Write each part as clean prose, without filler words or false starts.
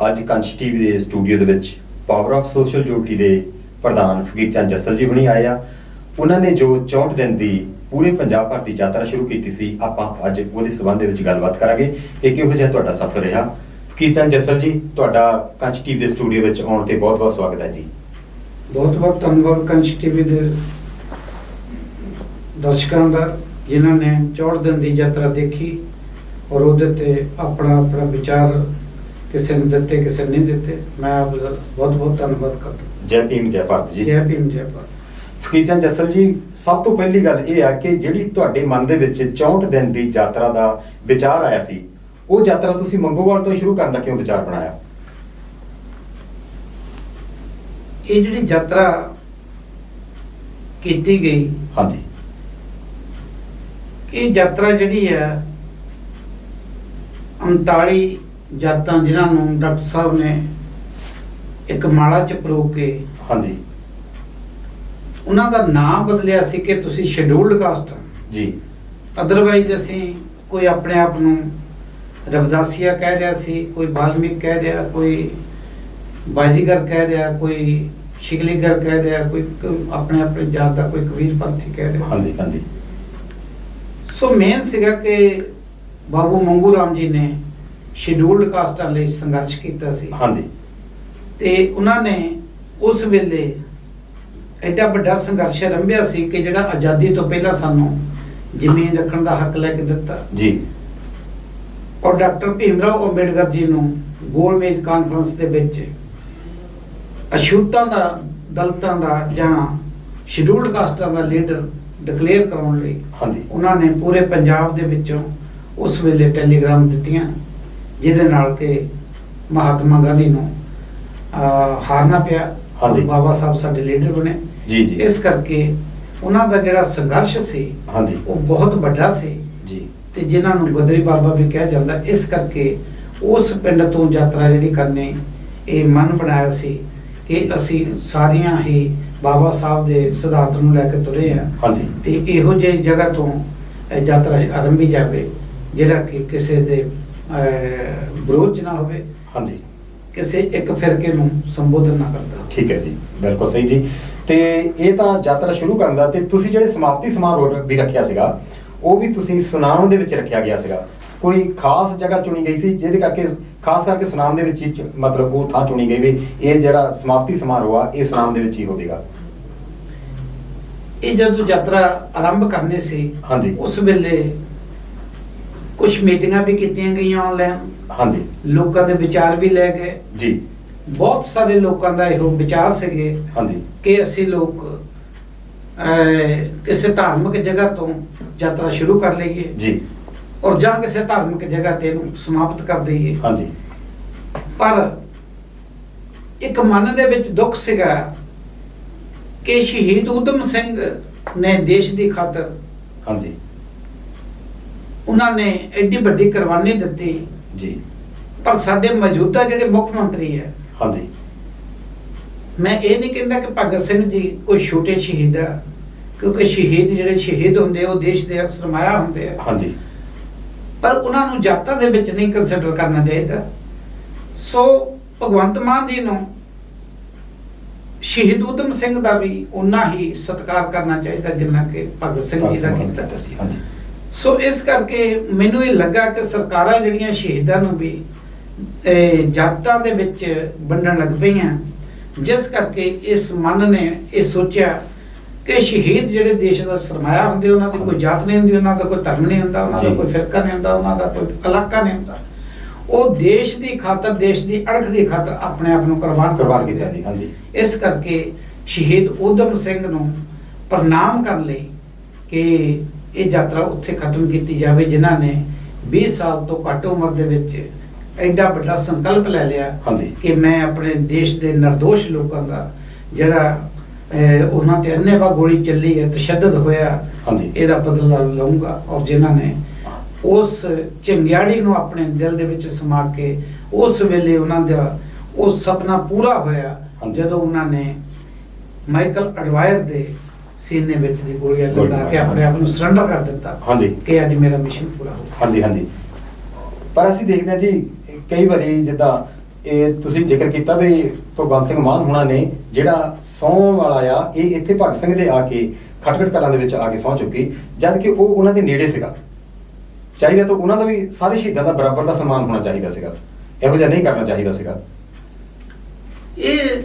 ਅੱਜ ਕੰਚ ਟੀਵੀ ਦੇ ਸਟੂਡੀਓ ਦੇ ਵਿੱਚ ਪਾਵਰ ਆਫ ਸੋਸ਼ਲ ਡਿਊਟੀ ਦੇ ਪ੍ਰਧਾਨ ਫਕੀਰ ਚੰਦ ਜੱਸਲ ਜੀ ਹੁਣੀ ਆਏ ਆ। ਉਹਨਾਂ ਨੇ ਜੋ 64 ਦਿਨ ਦੀ ਪੂਰੇ ਪੰਜਾਬ ਭਰ ਦੀ ਯਾਤਰਾ ਸ਼ੁਰੂ ਕੀਤੀ ਸੀ, ਆਪਾਂ ਅੱਜ ਉਹਦੇ ਸੰਬੰਧ ਦੇ ਵਿੱਚ ਗੱਲਬਾਤ ਕਰਾਂਗੇ ਕਿ ਕਿਹੋ ਜਿਹਾ ਤੁਹਾਡਾ ਸਫ਼ਰ ਰਿਹਾ। ਫਕੀਰ ਚੰਦ ਜੱਸਲ ਜੀ, ਤੁਹਾਡਾ ਕੰਚ ਟੀਵੀ ਦੇ ਸਟੂਡੀਓ ਵਿੱਚ ਆਉਣ ਤੇ ਬਹੁਤ-ਬਹੁਤ ਸਵਾਗਤ ਹੈ ਜੀ। ਬਹੁਤ-ਬਹੁਤ ਧੰਨਵਾਦ ਕੰਚ ਟੀਵੀ ਦੇ ਦਰਸ਼ਕਾਂ ਦਾ, ਜਿਨ੍ਹਾਂ ਨੇ 64 ਦਿਨ ਦੀ ਯਾਤਰਾ ਦੇਖੀ ਔਰ ਉਹਦੇ ਤੇ ਆਪਣਾ ਵਿਚਾਰ ਕਿਸੇ ਨੇ ਦਿੱਤੇ, ਕਿਸੇ ਨੇ ਨਹੀਂ ਦਿੱਤੇ। ਮੈਂ ਆਪ ਦਾ ਬਹੁਤ-ਬਹੁਤ ਧੰਨਵਾਦ ਕਰਦਾ। ਜੈ ਭੀਮ ਜੈ ਭਾਰਤ ਜੀ। ਜੈ ਭੀਮ ਜੈ ਭਾਰਤ। ਫਕੀਰ ਚੰਦ ਜੱਸਲ ਜੀ, ਸਭ ਤੋਂ ਪਹਿਲੀ ਗੱਲ ਇਹ ਆ ਕਿ ਜਿਹੜੀ ਤੁਹਾਡੇ ਮਨ ਦੇ ਵਿੱਚ 64 ਦਿਨ ਦੀ ਯਾਤਰਾ ਦਾ ਵਿਚਾਰ ਆਇਆ ਸੀ, ਉਹ ਯਾਤਰਾ ਤੁਸੀਂ ਮੰਗੋਵਾਲ ਤੋਂ ਸ਼ੁਰੂ ਕਰਨ ਦਾ ਕਿਉਂ ਵਿਚਾਰ ਬਣਾਇਆ? ਇਹ ਜਿਹੜੀ ਯਾਤਰਾ ਕੀਤੀ ਗਈ, ਹਾਂਜੀ, ਇਹ ਯਾਤਰਾ ਜਿਹੜੀ ਹੈ 39 ਜਾਤਾਂ ਜਿਨ੍ਹਾਂ ਨੂੰ ਡਾਕਟਰ ਸਾਹਿਬ ਨੇ ਇੱਕ ਮਾਲਾ ਚ ਪਰੋ ਕੇ ਹਾਂਜੀ, ਉਹਨਾਂ ਦਾ ਨਾਮ ਬਦਲਿਆ ਸੀ ਕਿ ਤੁਸੀਂ ਸ਼ੈਡਿਊਲਡ ਕਾਸਟ ਜੀ। ਅਦਰਵਾਈਜ਼ ਅਸੀਂ ਕੋਈ ਆਪਣੇ ਆਪ ਨੂੰ ਰਵਿਦਾਸੀਆ ਕਹਿ ਰਿਹਾ ਸੀ, ਕੋਈ ਬਾਲਮੀਕ ਕਹਿ ਰਿਹਾ, ਕੋਈ ਬਾਜੀਗਰ ਕਹਿ ਰਿਹਾ, ਕੋਈ ਸ਼ਿਕਲੀਗਰ ਕਹਿ ਰਿਹਾ, ਕੋਈ ਆਪਣੇ ਜਾਤ ਦਾ ਕੋਈ ਕਬੀਰ ਪੰਥੀ ਕਹਿ ਰਿਹਾ। ਹਾਂਜੀ ਹਾਂਜੀ। ਸੋ ਮੇਨ ਸੀਗਾ ਕਿ ਬਾਬੂ ਮੰਗੂ ਰਾਮ ਜੀ ਨੇ ਸ਼ੈਡਿਊਲਡ ਕਾਸਟਾਂ ਲਈ ਸੰਘਰਸ਼ ਕੀਤਾ ਸੀ। ਹਾਂਜੀ। ਤੇ ਉਹਨਾਂ ਨੇ ਉਸ ਵੇਲੇ ਐਡਾ ਵੱਡਾ ਸੰਘਰਸ਼ ਆਰੰਭਿਆ ਸੀ ਕਿ ਜਿਹੜਾ ਆਜ਼ਾਦੀ ਤੋਂ ਪਹਿਲਾਂ ਸਾਨੂੰ ਜ਼ਮੀਨ ਰੱਖਣ ਦਾ ਹੱਕ ਲੈ ਕੇ ਦਿੱਤਾ ਜੀ। ਔਰ ਡਾਕਟਰ ਭੀਮ ਰਾਓ ਅੰਬੇਡਕਰ ਜੀ ਨੂੰ ਗੋਲ ਮੇਜ਼ ਕਾਨਫਰੰਸ ਦੇ ਵਿੱਚ ਅਛੂਤਾਂ ਦਾ, ਦਲਿਤਾਂ ਦਾ ਜਾਂ ਸ਼ੈਡਿਊਲਡ ਕਾਸਟਾਂ ਦਾ ਲੀਡਰ ਡਿਕਲੇਅਰ ਕਰਾਉਣ ਲਈ ਹਾਂਜੀ, ਉਹਨਾਂ ਨੇ ਪੂਰੇ ਪੰਜਾਬ ਦੇ ਵਿੱਚੋਂ ਉਸ ਵੇਲੇ ਟੈਲੀਗ੍ਰਾਮ ਦਿੱਤੀਆਂ, ਜਿਹਦੇ ਨਾਲ ਕਿ ਮਹਾਤਮਾ ਗਾਂਧੀ ਨੂੰ ਹਾਰਨਾ ਪਿਆ। ਹਾਂਜੀ। ਬਾਬਾ ਸਾਹਿਬ ਸਾਡੇ ਲੀਡਰ ਬਣੇ। ਜੀ ਜੀ। ਇਸ ਕਰਕੇ ਉਹਨਾਂ ਦਾ ਜਿਹੜਾ ਸੰਘਰਸ਼ ਸੀ, ਹਾਂਜੀ, ਉਹ ਬਹੁਤ ਵੱਡਾ ਸੀ ਜੀ। ਤੇ ਜਿਨ੍ਹਾਂ ਨੂੰ ਗਦਰੀ ਬਾਬਾ ਵੀ ਕਿਹਾ ਜਾਂਦਾ। ਇਸ ਕਰਕੇ ਉਸ ਪਿੰਡ ਤੋਂ ਯਾਤਰਾ ਜਿਹੜੀ ਕਰਨੀ, ਇਹ ਮਨ ਬਣਾਇਆ ਸੀ ਕਿ ਅਸੀਂ ਸਾਰੀਆਂ ਹੀ ਬਾਬਾ ਸਾਹਿਬ ਦੇ ਸਿਧਾਂਤ ਨੂੰ ਲੈ ਕੇ ਤੁਰੇ ਆ। ਹਾਂਜੀ। ਤੇ ਇਹੋ ਜਿਹੀ ਜਗ੍ਹਾ ਤੋਂ ਯਾਤਰਾ ਆਰੰਭੀ ਜਾਵੇ ਜਿਹੜਾ ਕਿ ਕਿਸੇ ਦੇ ਵਿਰੋਧ 'ਚ ਨਾ ਹੋਵੇ, ਹਾਂਜੀ, ਕਿਸੇ ਇੱਕ ਫਿਰਕੇ ਨੂੰ ਸੰਬੋਧਨ ਨਾ ਕਰਦਾ। ਠੀਕ ਹੈ ਜੀ, ਬਿਲਕੁਲ ਸਹੀ ਜੀ। ਤੇ ਇਹ ਤਾਂ ਯਾਤਰਾ ਸ਼ੁਰੂ ਕਰਨ ਦਾ, ਤੇ ਤੁਸੀਂ ਜਿਹੜੇ ਸਮਾਪਤੀ ਸਮਾਰੋਹ ਵੀ ਰੱਖਿਆ ਸੀਗਾ, ਉਹ ਵੀ ਤੁਸੀਂ ਸੁਨਾਮ ਦੇ ਵਿੱਚ ਰੱਖਿਆ ਗਿਆ ਸੀਗਾ। ਕੋਈ ਖਾਸ ਜਗ੍ਹਾ ਚੁਣੀ ਗਈ ਸੀ ਜਿਹਦੇ ਕਰਕੇ, ਖਾਸ ਕਰਕੇ ਸੁਨਾਮ ਦੇ ਵਿੱਚ ਹੀ ਮਤਲਬ ਉਹ ਥਾਂ ਚੁਣੀ ਗਈ ਵੀ ਇਹ ਜਿਹੜਾ ਸਮਾਪਤੀ ਸਮਾਰੋਹ ਆ ਇਹ ਸੁਨਾਮ ਦੇ ਵਿੱਚ ਹੀ ਹੋਵੇਗਾ? ਇਹ ਜਦੋਂ ਯਾਤਰਾ ਆਰੰਭ ਕਰਨੀ ਸੀ, ਹਾਂਜੀ, ਉਸ ਵੇਲੇ ਕੁਝ ਮੀਟਿੰਗਾਂ ਵੀ ਕੀਤੀਆਂ ਗਈਆਂ ਆਨਲਾਈਨ। ਹਾਂਜੀ, ਲੋਕਾਂ ਦੇ ਵਿਚਾਰ ਵੀ ਲੈ ਗਏ ਜੀ। ਬਹੁਤ ਸਾਰੇ ਲੋਕਾਂ ਦਾ ਇਹੋ ਵਿਚਾਰ ਸੀਗੇ ਹਾਂਜੀ, ਕਿ ਅਸੀਂ ਲੋਕ ਕਿਸੇ ਧਾਰਮਿਕ ਜਗ੍ਹਾ ਤੋਂ ਯਾਤਰਾ ਸ਼ੁਰੂ ਕਰ ਲਈਏ ਜੀ, ਔਰ ਜਾਂ ਕਿਸੇ ਧਾਰਮਿਕ ਜਗ੍ਹਾ ਤੇ ਇਹਨੂੰ ਸਮਾਪਤ ਕਰ ਦਈਏ। ਹਾਂਜੀ। ਪਰ ਇੱਕ ਮਨ ਦੇ ਵਿੱਚ ਦੁੱਖ ਸੀਗਾ ਕਿ ਸ਼ਹੀਦ ਊਧਮ ਸਿੰਘ ਨੇ ਦੇਸ਼ ਦੀ ਖਾਤਰ, ਹਾਂਜੀ, ਉਹਨਾਂ ਨੇ ਐਡੀ ਵੱਡੀ ਕੁਰਬਾਨੀ ਦਿੱਤੀ, ਜੀ। ਪਰ ਸਾਡੇ ਮੌਜੂਦਾ ਜਿਹੜੇ ਮੁੱਖ ਮੰਤਰੀ ਹੈ, ਹਾਂਜੀ, ਮੈਂ ਇਹ ਨਹੀਂ ਕਹਿੰਦਾ ਕਿ ਭਗਤ ਸਿੰਘ ਜੀ ਕੋਈ ਛੋਟੇ ਸ਼ਹੀਦ ਆ, ਕਿਉਂਕਿ ਸ਼ਹੀਦ ਜਿਹੜੇ ਸ਼ਹੀਦ ਹੁੰਦੇ ਉਹ ਦੇਸ਼ ਦੇ ਸਰਮਾਇਆ ਹੁੰਦੇ ਆ। ਹਾਂਜੀ, ਪਰ ਉਹਨਾਂ ਨੂੰ ਜਾਤਾਂ ਦੇ ਵਿੱਚ ਨਹੀਂ ਕੰਸੀਡਰ ਕਰਨਾ ਚਾਹੀਦਾ। ਸੋ ਭਗਵੰਤ ਮਾਨ ਜੀ ਨੂੰ ਸ਼ਹੀਦ ਊਧਮ ਸਿੰਘ ਦਾ ਵੀ ਉਨਾ ਹੀ ਸਤਿਕਾਰ ਕਰਨਾ ਚਾਹੀਦਾ ਜਿੰਨਾ ਕਿ ਭਗਤ ਸਿੰਘ ਜੀ ਦਾ ਕੀਤਾ ਸੀ। ਹਾਂਜੀ। ਸੋ ਇਸ ਕਰਕੇ ਮੈਨੂੰ ਇਹ ਲੱਗਾ ਕਿ ਸਰਕਾਰਾਂ ਜਿਹੜੀਆਂ ਸ਼ਹੀਦਾਂ ਨੂੰ ਵੀ ਜਾਤਾਂ ਦੇ ਵਿੱਚ ਵੰਡਣ ਲੱਗ ਪਈਆਂ, ਜਿਸ ਕਰਕੇ ਇਸ ਮਨ ਨੇ ਇਹ ਸੋਚਿਆ ਕਿ ਸ਼ਹੀਦ ਜਿਹੜੇ ਦੇਸ਼ ਦਾ ਸਰਮਾਇਆ ਹੁੰਦੇ, ਉਹਨਾਂ ਦੀ ਕੋਈ ਜਾਤ ਨਹੀਂ ਹੁੰਦੀ, ਉਹਨਾਂ ਦਾ ਕੋਈ ਧਰਮ ਨਹੀਂ ਹੁੰਦਾ, ਉਹਨਾਂ ਦਾ ਕੋਈ ਫਿਰਕਾ ਨਹੀਂ ਹੁੰਦਾ, ਉਹਨਾਂ ਦਾ ਕੋਈ ਇਲਾਕਾ ਨਹੀਂ ਹੁੰਦਾ। ਉਹ ਦੇਸ਼ ਦੀ ਖਾਤਰ, ਦੇਸ਼ ਦੀ ਅਣਖ ਦੀ ਖਾਤਰ ਆਪਣੇ ਆਪ ਨੂੰ ਕੁਰਬਾਨ ਕੀਤਾ ਸੀ। ਹਾਂਜੀ। ਇਸ ਕਰਕੇ ਸ਼ਹੀਦ ਊਧਮ ਸਿੰਘ ਨੂੰ ਪ੍ਰਣਾਮ ਕਰਨ ਲਈ ਕਿ ਇਹ ਯਾਤਰਾ ਉੱਥੇ ਖਤਮ ਕੀਤੀ ਜਾਵੇ ਜਿਨ੍ਹਾਂ ਨੇ 20 ਸਾਲ ਤੋਂ ਘੱਟ ਉਮਰ ਦੇ ਵਿੱਚ ਐਡਾ ਵੱਡਾ ਸੰਕਲਪ ਲੈ ਲਿਆ ਕਿ ਮੈਂ ਆਪਣੇ ਦੇਸ਼ ਦੇ ਨਿਰਦੋਸ਼ ਲੋਕਾਂ ਦਾ ਜਿਹੜਾ ਉਹਨਾਂ ਤੇ ਅੰਨ੍ਹੇਵਾਹ ਗੋਲੀ ਚੱਲੀ ਹੈ, ਤਸ਼ੱਦਦ ਹੋਇਆ, ਇਹਦਾ ਬਦਲਾ ਲਊਂਗਾ। ਔਰ ਜਿਨ੍ਹਾਂ ਨੇ ਉਸ ਚੰਗਿਆੜੀ ਨੂੰ ਆਪਣੇ ਦਿਲ ਦੇ ਵਿੱਚ ਸਮਾ ਕੇ ਉਸ ਵੇਲੇ ਉਹਨਾਂ ਦਾ ਉਹ ਸੁਪਨਾ ਪੂਰਾ ਹੋਇਆ ਜਦੋਂ ਉਹਨਾਂ ਨੇ ਮਾਈਕਲ ਐਡਵਾਇਰ ਦੇ ਸੀਨੇ ਵਿੱਚ ਦੀ ਗੋਲੀਆਂ ਲਗਾ ਕੇ ਆਪਣੇ ਆਪ ਨੂੰ ਸਰੈਂਡਰ ਕਰ ਦਿੱਤਾ ਕਿ ਅੱਜ ਮੇਰਾ ਮਿਸ਼ਨ ਪੂਰਾ ਹੋ ਗਿਆ। ਹਾਂਜੀ ਹਾਂਜੀ। ਪਰ ਅਸੀਂ ਦੇਖਦੇ ਹਾਂ ਜੀ ਕਈ ਵਾਰੀ ਜਿੱਦਾਂ ਇਹ ਤੁਸੀਂ ਜ਼ਿਕਰ ਕੀਤਾ ਵੀ ਭਗਵੰਤ ਸਿੰਘ ਮਾਨ ਹੁਣਾਂ ਨੇ ਜਿਹੜਾ ਸਹੁੰ ਵਾਲਾ ਆ, ਇਹ ਇੱਥੇ ਭਗਤ ਸਿੰਘ ਦੇ ਆ ਕੇ ਖਟਕੜ ਕਲਾਂ ਦੇ ਵਿੱਚ ਆ ਕੇ ਸਹੁੰ ਚੁੱਕੀ, ਜਦ ਕਿ ਉਹ ਉਹਨਾਂ ਦੇ ਨੇੜੇ ਸੀਗਾ। ਚਾਹੀਦਾ ਤਾਂ ਉਹਨਾਂ ਦਾ ਵੀ ਸਾਰੇ ਸ਼ਹੀਦਾਂ ਦਾ ਬਰਾਬਰ ਦਾ ਸਨਮਾਨ ਹੋਣਾ ਚਾਹੀਦਾ ਸੀਗਾ, ਇਹੋ ਜਿਹਾ ਨਹੀਂ ਕਰਨਾ ਚਾਹੀਦਾ ਸੀਗਾ। ਇਹ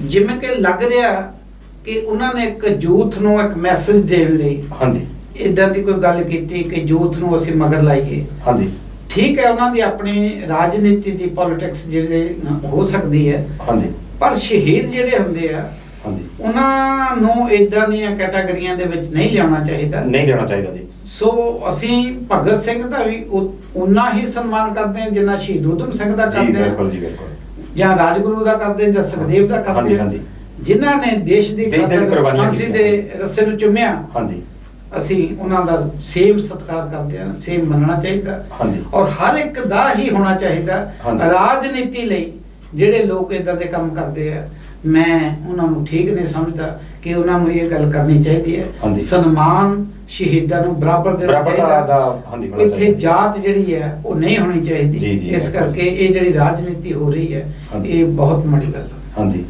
ਜਿਵੇਂ ਕਿ ਲੱਗ ਰਿਹਾ ਕਿ ਉਹਨਾਂ ਨੇ ਇੱਕ ਯੂਥ ਨੂੰ ਇੱਕ ਮੈਸੇਜ ਦੇਣ ਲਈ ਹਾਂਜੀ ਇਦਾਂ ਦੀ ਕੋਈ ਗੱਲ ਕੀਤੀ ਕਿ ਯੂਥ ਨੂੰ ਅਸੀਂ ਮਗਰ ਲਾਈਏ। ਹਾਂਜੀ ਠੀਕ ਹੈ, ਉਹਨਾਂ ਦੀ ਆਪਣੀ ਰਾਜਨੀਤੀ ਦੀ ਪੋਲਿਟਿਕਸ ਜਿਹੜੇ ਹੋ ਸਕਦੀ ਹੈ, ਹਾਂਜੀ ਪਰ ਸ਼ਹੀਦ ਜਿਹੜੇ ਹੁੰਦੇ ਆ ਹਾਂਜੀ ਉਹਨਾਂ ਨੂੰ ਇਦਾਂ ਦੀਆਂ ਕੈਟਾਗਰੀਆਂ ਦੇ ਵਿੱਚ ਨਹੀਂ ਲਿਆਉਣਾ ਚਾਹੀਦਾ। ਨਹੀਂ ਲੈਣਾ ਚਾਹੀਦਾ ਜੀ। ਸੋ ਅਸੀਂ ਭਗਤ ਸਿੰਘ ਦਾ ਵੀ ਉਨਾ ਹੀ ਸਨਮਾਨ ਕਰਦੇ ਹਾਂ ਜਿੰਨਾ ਸ਼ਹੀਦ ਊਧਮ ਸਿੰਘ ਦਾ ਜੀ ਕਰਦੇ ਬਿਲਕੁਲ ਹਾਂ, ਜੀ ਬਿਲਕੁਲ। ਜਾਂ ਰਾਜਗੁਰੂ ਦਾ ਕਰਦੇ ਹਾਂ, ਜਾਂ ਸੁਖਦੇਵ ਦਾ ਹਾਂਜੀ ਕਰਦੇ ਹਾਂ, ਹਾਂਜੀ ਜਿਨ੍ਹਾਂ ਨੇ ਦੇਸ਼ ਦੀ ਦੇਸ਼ ਦੇ ਲਈ ਕੁਰਬਾਨੀਆਂ ਫਾਂਸੀ ਦਿੱਤੀਆਂ। ਦੇ ਰੱਸੇ ਨੂੰ ਚੁੰਮਿਆ। ਹਾਂਜੀ ਅਸੀਂ ਉਹਨਾਂ ਦਾ ਸੇਮ ਸਤਿਕਾਰ ਕਰਦੇ ਹਾਂ, ਸੇਮ ਮੰਨਣਾ ਚਾਹੀਦਾ ਹਾਂਜੀ ਔਰ ਹਰ ਇੱਕ ਦਾ ਹੀ ਹੋਣਾ ਚਾਹੀਦਾ। ਹਾਂਜੀ। ਰਾਜਨੀਤੀ ਲਈ ਜਿਹੜੇ ਲੋਕ ਇਦਾਂ ਦੇ ਕੰਮ ਕਰਦੇ ਆ, ਮੈਂ ਉਹਨਾਂ ਨੂੰ ਠੀਕ ਨਹੀਂ ਸਮਝਦਾ ਕਿ ਉਹਨਾਂ ਨੂੰ ਇਹ ਗੱਲ ਕਰਨੀ ਚਾਹੀਦੀ ਹੈ। ਹਾਂਜੀ। ਸਨਮਾਨ ਸ਼ਹੀਦਾਂ ਨੂੰ ਬਰਾਬਰ ਦੇਣਾ ਬਰਾਬਰ ਚਾਹੀਦਾ। ਦਾ ਹਾਂਜੀ ਹੋਣਾ ਇੱਥੇ ਚਾਹੀਦਾ। ਜਾਤ ਜਿਹੜੀ ਹੈ ਉਹ ਨਹੀਂ ਹੋਣੀ ਜੀ, ਚਾਹੀਦੀ। ਜੀ, ਇਸ ਕਰਕੇ ਇਹ ਜਿਹੜੀ ਰਾਜਨੀਤੀ ਹੋ ਰਹੀ ਹੈ, ਹਾਂਜੀ। ਇਹ ਬਹੁਤ ਮਾੜੀ ਗੱਲ ਹੈ। ਹਾਂਜੀ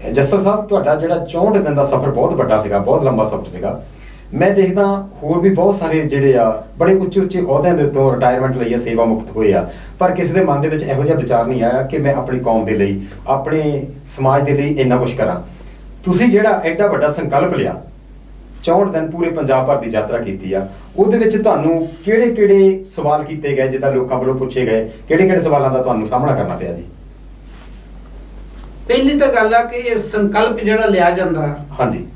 ਜੱਸਲ ਸਾਹਿਬ, ਤੁਹਾਡਾ ਜਿਹੜਾ 64 ਦਿਨ ਦਾ ਸਫ਼ਰ ਬਹੁਤ ਵੱਡਾ ਸੀਗਾ, ਬਹੁਤ ਲੰਬਾ ਸਫ਼ਰ ਸੀਗਾ। ਮੈਂ ਦੇਖਦਾ ਹੋਰ ਵੀ ਬਹੁਤ ਸਾਰੇ ਜਿਹੜੇ ਆ ਬੜੇ ਉੱਚੇ ਉੱਚੇ ਅਹੁਦਿਆਂ ਦੇ ਤੋਂ ਰਿਟਾਇਰਮੈਂਟ ਲਈ ਆ, ਸੇਵਾ ਮੁਕਤ ਹੋਏ ਆ, ਪਰ ਕਿਸੇ ਦੇ ਮਨ ਦੇ ਵਿੱਚ ਇਹੋ ਜਿਹਾ ਵਿਚਾਰ ਨਹੀਂ ਆਇਆ ਕਿ ਮੈਂ ਆਪਣੀ ਕੌਮ ਦੇ ਲਈ, ਆਪਣੇ ਸਮਾਜ ਦੇ ਲਈ ਇੰਨਾ ਕੁਝ ਕਰਾਂ। ਤੁਸੀਂ ਜਿਹੜਾ ਐਡਾ ਵੱਡਾ ਸੰਕਲਪ ਲਿਆ, 64 ਦਿਨ ਪੂਰੇ ਪੰਜਾਬ ਭਰ ਦੀ ਯਾਤਰਾ ਕੀਤੀ ਆ, ਉਹਦੇ ਵਿੱਚ ਤੁਹਾਨੂੰ ਕਿਹੜੇ ਕਿਹੜੇ ਸਵਾਲ ਕੀਤੇ ਗਏ, ਜਿੱਦਾਂ ਲੋਕਾਂ ਵੱਲੋਂ ਪੁੱਛੇ ਗਏ, ਕਿਹੜੇ ਕਿਹੜੇ ਸਵਾਲਾਂ ਦਾ ਤੁਹਾਨੂੰ ਸਾਹਮਣਾ ਕਰਨਾ ਪਿਆ ਜੀ? ਪਹਿਲੀ ਤਾਂ ਗੱਲ ਆ ਕਿ ਇਹ ਸੰਕਲਪ ਜਿਹੜਾ ਲਿਆ ਜਾਂਦਾ, ਹਾਂਜੀ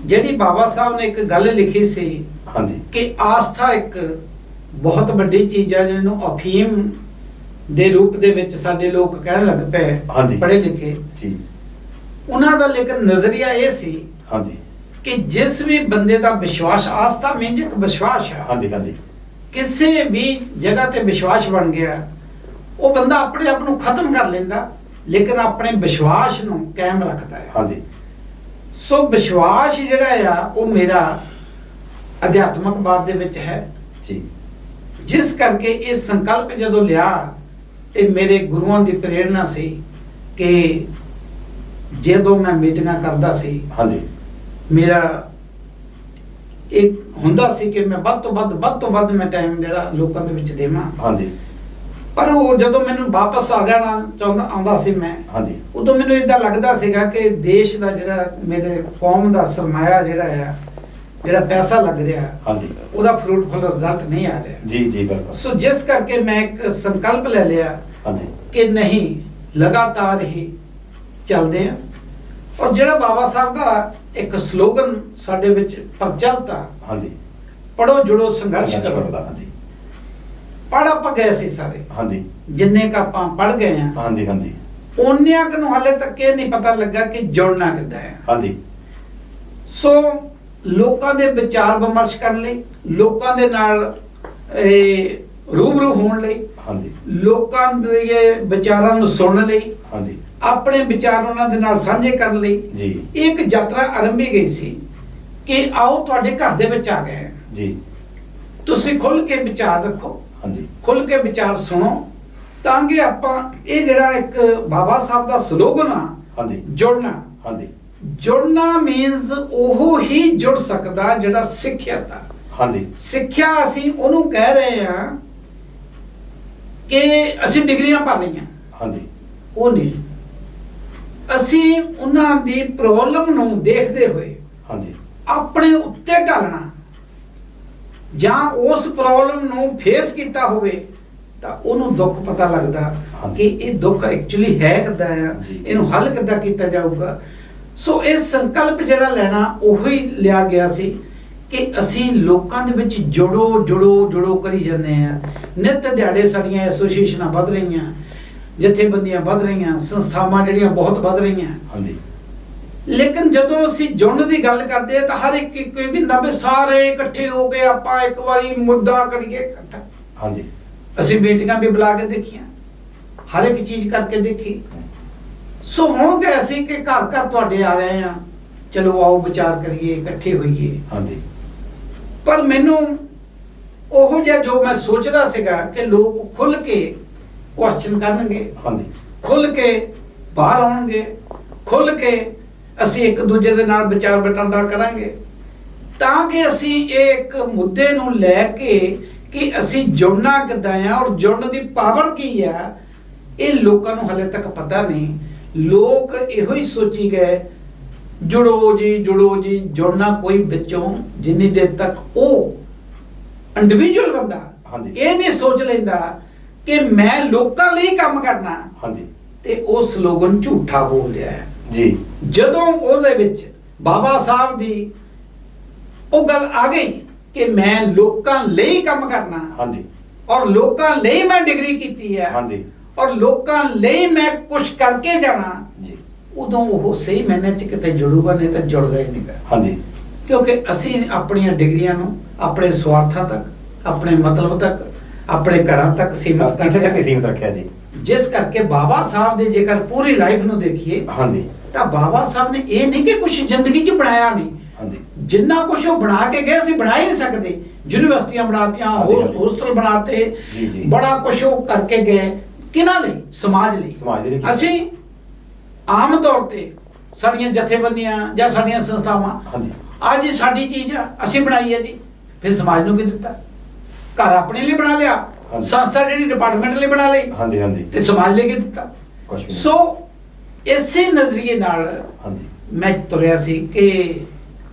ਜਿਹੜੀ ਬਾਬਾ ਸਾਹਿਬ ਨੇ ਇੱਕ ਗੱਲ ਲਿਖੀ ਸੀ ਹਾਂਜੀ ਕਿ ਆਸਥਾ ਇੱਕ ਬਹੁਤ ਵੱਡੀ ਚੀਜ਼ ਹੈ, ਜਿਹਨੂੰ ਅਫੀਮ ਦੇ ਰੂਪ ਦੇ ਵਿੱਚ ਸਾਡੇ ਲੋਕ ਕਹਿਣ ਲੱਗ ਪਏ, ਹਾਂਜੀ। ਪੜ੍ਹੇ ਲਿਖੇ। ਜੀ ਉਹਨਾਂ ਦਾ ਲੇਕਿਨ ਨਜ਼ਰੀਆ ਇਹ ਸੀ ਹਾਂਜੀ ਕਿ ਜਿਸ ਵੀ ਬੰਦੇ ਦਾ ਵਿਸ਼ਵਾਸ, ਆਸਥਾ ਮੀਨਜ਼ ਇੱਕ ਵਿਸ਼ਵਾਸ ਹੈ, ਹਾਂਜੀ ਹਾਂਜੀ ਕਿਸੇ ਵੀ ਜਗ੍ਹਾ ਤੇ ਵਿਸ਼ਵਾਸ ਬਣ ਗਿਆ, ਉਹ ਬੰਦਾ ਆਪਣੇ ਆਪ ਨੂੰ ਖਤਮ ਕਰ ਲੈਂਦਾ, ਲੇਕਿਨ ਆਪਣੇ ਵਿਸ਼ਵਾਸ ਨੂੰ ਕਾਇਮ ਰੱਖਦਾ ਹੈ। ਹਾਂਜੀ ਸੋ ਵਿਸ਼ਵਾਸ ਜਿਹੜਾ ਆ ਉਹ ਮੇਰਾ ਅਧਿਆਤਮਕਵਾਦ ਦੇ ਵਿੱਚ ਹੈ, ਜੀ ਜਿਸ ਕਰਕੇ ਇਹ ਸੰਕਲਪ ਜਦੋਂ ਲਿਆ ਤੇ ਮੇਰੇ ਗੁਰੂਆਂ ਦੀ ਪ੍ਰੇਰਣਾ ਸੀ ਕਿ ਜਦੋਂ ਮੈਂ ਮੀਟਿੰਗਾਂ ਕਰਦਾ ਸੀ, ਹਾਂਜੀ ਮੇਰਾ ਇੱਕ ਹੁੰਦਾ ਸੀ ਕਿ ਮੈਂ ਵੱਧ ਤੋਂ ਵੱਧ ਮੈਂ ਟਾਈਮ ਜਿਹੜਾ ਲੋਕਾਂ ਦੇ ਵਿੱਚ ਦੇਵਾਂ। ਹਾਂਜੀ ਪਰ ਉਹ ਜਦੋਂ ਮੈਨੂੰ ਵਾਪਸ ਆ ਜਾਣਾ ਆਉਂਦਾ ਸੀ ਮੈਂ, ਹਾਂਜੀ ਉਦੋਂ ਮੈਨੂੰ ਇਦਾਂ ਲੱਗਦਾ ਸੀਗਾ ਕਿ ਦੇਸ਼ ਦਾ ਜਿਹੜਾ, ਮੇਰੇ ਕੌਮ ਦਾ ਸਰਮਾਇਆ ਜਿਹੜਾ ਆ, ਜਿਹੜਾ ਪੈਸਾ ਲੱਗ ਰਿਹਾ, ਹਾਂਜੀ ਉਹਦਾ ਫਰੂਟਫੁਲ ਰਿਜ਼ਲਟ ਨਹੀਂ ਆ ਰਿਹਾ। ਜੀ ਜੀ ਬਿਲਕੁਲ। ਸੋ ਜਿਸ ਕਰਕੇ ਮੈਂ ਇੱਕ ਸੰਕਲਪ ਲੈ ਲਿਆ ਹਾਂਜੀ ਕਿ ਨਹੀਂ, ਲਗਾਤਾਰ ਹੀ ਚੱਲਦੇ ਆ। ਔਰ ਜਿਹੜਾ ਬਾਬਾ ਸਾਹਿਬ ਦਾ ਇੱਕ ਸਲੋਗਨ ਸਾਡੇ ਵਿੱਚ ਪ੍ਰਚਲਿਤ ਆ, ਹਾਂਜੀ ਪੜੋ ਜੁੜੋ ਸੰਘਰਸ਼ ਕਰੋ। ਦਾ ਹਾਂਜੀ ਪੜ੍ਹ ਆਪਾਂ ਗਏ ਸੀ ਸਾਰੇ, ਹਾਂਜੀ ਜਿੰਨੇ ਕ ਆਪਾਂ ਪੜ੍ਹ ਗਏ ਆ, ਹਾਂਜੀ ਹਾਂਜੀ ਓਨਿਆਂ ਕੁ ਨੂੰ ਹਾਲੇ ਤੱਕ ਇਹ ਨਹੀਂ ਪਤਾ ਲੱਗਾ ਕਿ ਜੁੜਨਾ ਕਿੱਦਾਂ ਹੈ। ਹਾਂਜੀ ਸੋ ਲੋਕਾਂ ਦੇ ਵਿਚਾਰ ਵਿਮਰਸ਼ ਕਰਨ ਲਈ, ਲੋਕਾਂ ਦੇ ਨਾਲ ਰੂਬਰੂ ਹੋਣ ਲਈ, ਹਾਂਜੀ ਲੋਕਾਂ ਦੇ ਵਿਚਾਰਾਂ ਨੂੰ ਸੁਣਨ ਲਈ, ਹਾਂਜੀ ਆਪਣੇ ਵਿਚਾਰ ਉਹਨਾਂ ਦੇ ਨਾਲ ਸਾਂਝੇ ਕਰਨ ਲਈ ਜੀ ਇੱਕ ਯਾਤਰਾ ਆਰੰਭੀ ਗਈ ਸੀ ਕਿ ਆਓ ਤੁਹਾਡੇ ਘਰ ਦੇ ਵਿੱਚ ਆ ਗਏ, ਜੀ ਤੁਸੀਂ ਖੁੱਲ ਕੇ ਵਿਚਾਰ ਰੱਖੋ, ਹਾਂਜੀ ਖੁੱਲ ਕੇ ਵਿਚਾਰ ਸੁਣੋ, ਤਾਂ ਕਿ ਆਪਾਂ ਇਹ ਜਿਹੜਾ ਇੱਕ ਬਾਬਾ ਸਾਹਿਬ ਦਾ ਸਲੋਗਨ ਆ, ਹਾਂਜੀ ਜੁੜਨਾ। ਹਾਂਜੀ ਜੁੜਨਾ ਮੀਨਸ ਉਹ ਹੀ ਜੁੜ ਸਕਦਾ ਜਿਹੜਾ ਸਿੱਖਿਅਤ ਆ। ਹਾਂਜੀ ਸਿੱਖਿਆ ਅਸੀਂ ਉਹਨੂੰ ਕਹਿ ਰਹੇ ਹਾਂ ਕਿ ਅਸੀਂ ਡਿਗਰੀਆਂ ਪਾ ਲਈਆਂ, ਹਾਂਜੀ ਉਹ ਨਹੀਂ। ਅਸੀਂ ਉਹਨਾਂ ਦੀ ਪ੍ਰੋਬਲਮ ਨੂੰ ਦੇਖਦੇ ਹੋਏ ਹਾਂਜੀ ਆਪਣੇ ਉੱਤੇ ਢਾਲਣਾ, ਜਾਂ ਉਸ ਪ੍ਰੋਬਲਮ ਨੂੰ ਫੇਸ ਕੀਤਾ ਹੋਵੇ ਤਾਂ ਉਹਨੂੰ ਦੁੱਖ ਪਤਾ ਲੱਗਦਾ ਕਿ ਇਹ ਦੁੱਖ ਐਕਚੁਅਲੀ ਹੈ ਕਿੱਦਾਂ ਆ, ਇਹਨੂੰ ਹੱਲ ਕਿੱਦਾਂ ਕੀਤਾ ਜਾਊਗਾ। ਸੋ ਇਹ ਸੰਕਲਪ ਜਿਹੜਾ ਲੈਣਾ ਉਹੀ ਲਿਆ ਗਿਆ ਸੀ ਕਿ ਅਸੀਂ ਲੋਕਾਂ ਦੇ ਵਿੱਚ ਜੁੜੋ ਕਰੀ ਜਾਂਦੇ ਆ। ਨਿੱਤ ਦਿਹਾੜੇ ਸਾਡੀਆਂ ਐਸੋਸੀਏਸ਼ਨਾਂ ਵੱਧ ਰਹੀਆਂ, ਜਥੇਬੰਦੀਆਂ ਵੱਧ ਰਹੀਆਂ, ਸੰਸਥਾਵਾਂ ਜਿਹੜੀਆਂ ਬਹੁਤ ਵੱਧ ਰਹੀਆਂ। ਹਾਂਜੀ ਲੇਕਿਨ ਜਦੋਂ ਅਸੀਂ ਜੁੜਨ ਦੀ ਗੱਲ ਕਰਦੇ ਆ ਤਾਂ ਹਰ ਇੱਕ ਕਹਿੰਦਾ ਵੀ ਸਾਰੇ ਇਕੱਠੇ ਹੋ ਕੇ ਆਪਾਂ ਇੱਕ ਵਾਰੀ ਮੁੱਦਾ ਕਰੀਏ ਇਕੱਠਾ। ਹਾਂਜੀ ਅਸੀਂ ਮੀਟਿੰਗਾਂ ਵੀ ਬੁਲਾ ਕੇ ਦੇਖੀਆਂ, ਹਰ ਇੱਕ ਚੀਜ਼ ਕਰਕੇ ਦੇਖੀ। ਸੋ ਹੁਣ ਕਿ ਅਸੀਂ ਕਿ ਘਰ ਤੁਹਾਡੇ ਆ ਰਹੇ ਆ, ਚਲੋ ਆਓ ਵਿਚਾਰ ਕਰੀਏ, ਇਕੱਠੇ ਹੋਈਏ। ਹਾਂਜੀ ਪਰ ਮੈਨੂੰ ਉਹ ਜਿਹਾ ਜੋ ਮੈਂ ਸੋਚਦਾ ਸੀਗਾ ਕਿ ਲੋਕ ਖੁੱਲ ਕੇ ਕੁਐਸਚਨ ਕਰਨਗੇ, ਹਾਂਜੀ ਖੁੱਲ ਕੇ ਬਾਹਰ ਆਉਣਗੇ, ਖੁੱਲ ਕੇ ਅਸੀਂ ਇੱਕ ਦੂਜੇ ਦੇ ਨਾਲ ਵਿਚਾਰ ਵਟਾਂਦਰਾ ਕਰਾਂਗੇ, ਤਾਂ ਕਿ ਅਸੀਂ ਇਹ ਇੱਕ ਮੁੱਦੇ ਨੂੰ ਲੈ ਕੇ ਕਿ ਅਸੀਂ ਜੁੜਨਾ ਕਿੱਦਾਂ ਆ ਔਰ ਜੁੜਨ ਦੀ ਪਾਵਰ ਕੀ ਆ, ਇਹ ਲੋਕਾਂ ਨੂੰ ਹਲੇ ਤੱਕ ਪਤਾ ਨਹੀਂ। ਲੋਕ ਇਹੋ ਹੀ ਸੋਚੀ ਗਏ ਜੁੜੋ ਜੀ ਜੁੜੋ ਜੀ, ਜੁੜਨਾ ਕੋਈ ਵਿੱਚੋਂ ਜਿੰਨੀ ਦੇਰ ਤੱਕ ਉਹ ਇੰਡੀਵਿਜੂਅਲ ਬੰਦਾ ਹਾਂਜੀ। ਇਹ ਨਹੀਂ ਸੋਚ ਲੈਂਦਾ ਕਿ ਮੈਂ ਲੋਕਾਂ ਲਈ ਕੰਮ ਕਰਨਾ, ਹਾਂਜੀ ਤੇ ਉਹ ਸਲੋਗਨ ਝੂਠਾ ਬੋਲ ਰਿਹਾ ਹੈ ਜੀ। ਜਦੋਂ ਉਹਦੇ ਵਿੱਚ ਬਾਬਾ ਸਾਹਿਬ ਦੀ ਉਹ ਗੱਲ ਆ ਗਈ ਕਿ ਮੈਂ ਲੋਕਾਂ ਲਈ ਕੰਮ ਕਰਨਾ, ਹਾਂਜੀ ਔਰ ਲੋਕਾਂ ਲਈ ਮੈਂ ਡਿਗਰੀ ਕੀਤੀ ਹੈ, ਹਾਂਜੀ ਔਰ ਲੋਕਾਂ ਲਈ ਮੈਂ ਕੁਝ ਕਰਕੇ ਜਾਣਾ, ਜੀ। ਉਦੋਂ ਉਹ ਸਹੀ ਮਾਇਨੇ ਚ ਕਿਤੇ ਜੁੜੂਗਾ, ਨਹੀਂ ਤਾਂ ਜੁੜਦਾ ਹੀ ਨਹੀਂ ਗਾ। ਹਾਂਜੀ ਕਿਉਂਕਿ ਅਸੀਂ ਆਪਣੀਆਂ ਡਿਗਰੀਆਂ ਨੂੰ ਆਪਣੇ ਸਵਾਰਥਾਂ ਤੱਕ, ਆਪਣੇ ਮਤਲਬ ਤੱਕ, ਆਪਣੇ ਘਰਾਂ ਤੱਕ ਸੀਮਿਤ ਇੱਥੇ ਤੱਕ ਕਰਕੇ, ਸੀਮਿਤ ਰੱਖਿਆ ਜੀ। ਜਿਸ ਕਰਕੇ ਬਾਬਾ ਸਾਹਿਬ ਦੇ ਜੇਕਰ ਪੂਰੀ ਲਾਈਫ ਨੂੰ ਦੇਖੀਏ ਹਾਂਜੀ ਤਾਂ ਬਾਬਾ ਸਾਹਿਬ ਨੇ ਇਹ ਨਹੀਂ ਕਿ ਕੁਝ ਜ਼ਿੰਦਗੀ 'ਚ ਬਣਾਇਆ ਨਹੀਂ, ਹਾਂਜੀ ਜਿੰਨਾ ਕੁਝ ਉਹ ਬਣਾ ਕੇ ਗਏ ਅਸੀਂ ਬਣਾ ਹੀ ਨਹੀਂ ਸਕਦੇ। ਯੂਨੀਵਰਸਿਟੀਆਂ ਬਣਾਤੀਆਂ, ਹਾਂਜੀ, ਹਾਂਜੀ। ਹੋਸਟਲ ਬਣਾਤੇ, ਜੀ, ਜੀ। ਬੜਾ ਕੁਝ ਉਹ ਕਰਕੇ ਗਏ। ਕਿਹਨਾਂ ਲਈ? ਸਮਾਜ ਲਈ। ਸਮਾਜ ਦੇ ਲਈ। ਅਸੀਂ ਆਮ ਤੌਰ ਤੇ ਸਾਡੀਆਂ ਜਥੇਬੰਦੀਆਂ ਜਾਂ ਸਾਡੀਆਂ ਸੰਸਥਾਵਾਂ ਹਾਂਜੀ ਅੱਜ ਇਹ ਸਾਡੀ ਚੀਜ਼ ਆ, ਅਸੀਂ ਬਣਾਈ ਹੈ ਜੀ, ਫਿਰ ਸਮਾਜ ਨੂੰ ਕੀ ਦਿੱਤਾ? ਘਰ ਆਪਣੇ ਲਈ ਬਣਾ ਲਿਆ, ਹਾਂਜੀ। ਸੰਸਥਾ ਜਿਹੜੀ ਡਿਪਾਰਟਮੈਂਟ ਲਈ ਬਣਾ ਲਈ, ਹਾਂਜੀ ਹਾਂਜੀ ਤੇ ਸਮਾਜ ਲਈ ਕੀ ਦਿੱਤਾ? ਕੁਛ ਵੀ ਨਹੀਂ। ਸੋ ਇਸੇ ਨਜ਼ਰੀਏ ਨਾਲ ਹਾਂਜੀ ਮੈਂ ਤੁਰਿਆ ਸੀ ਕਿ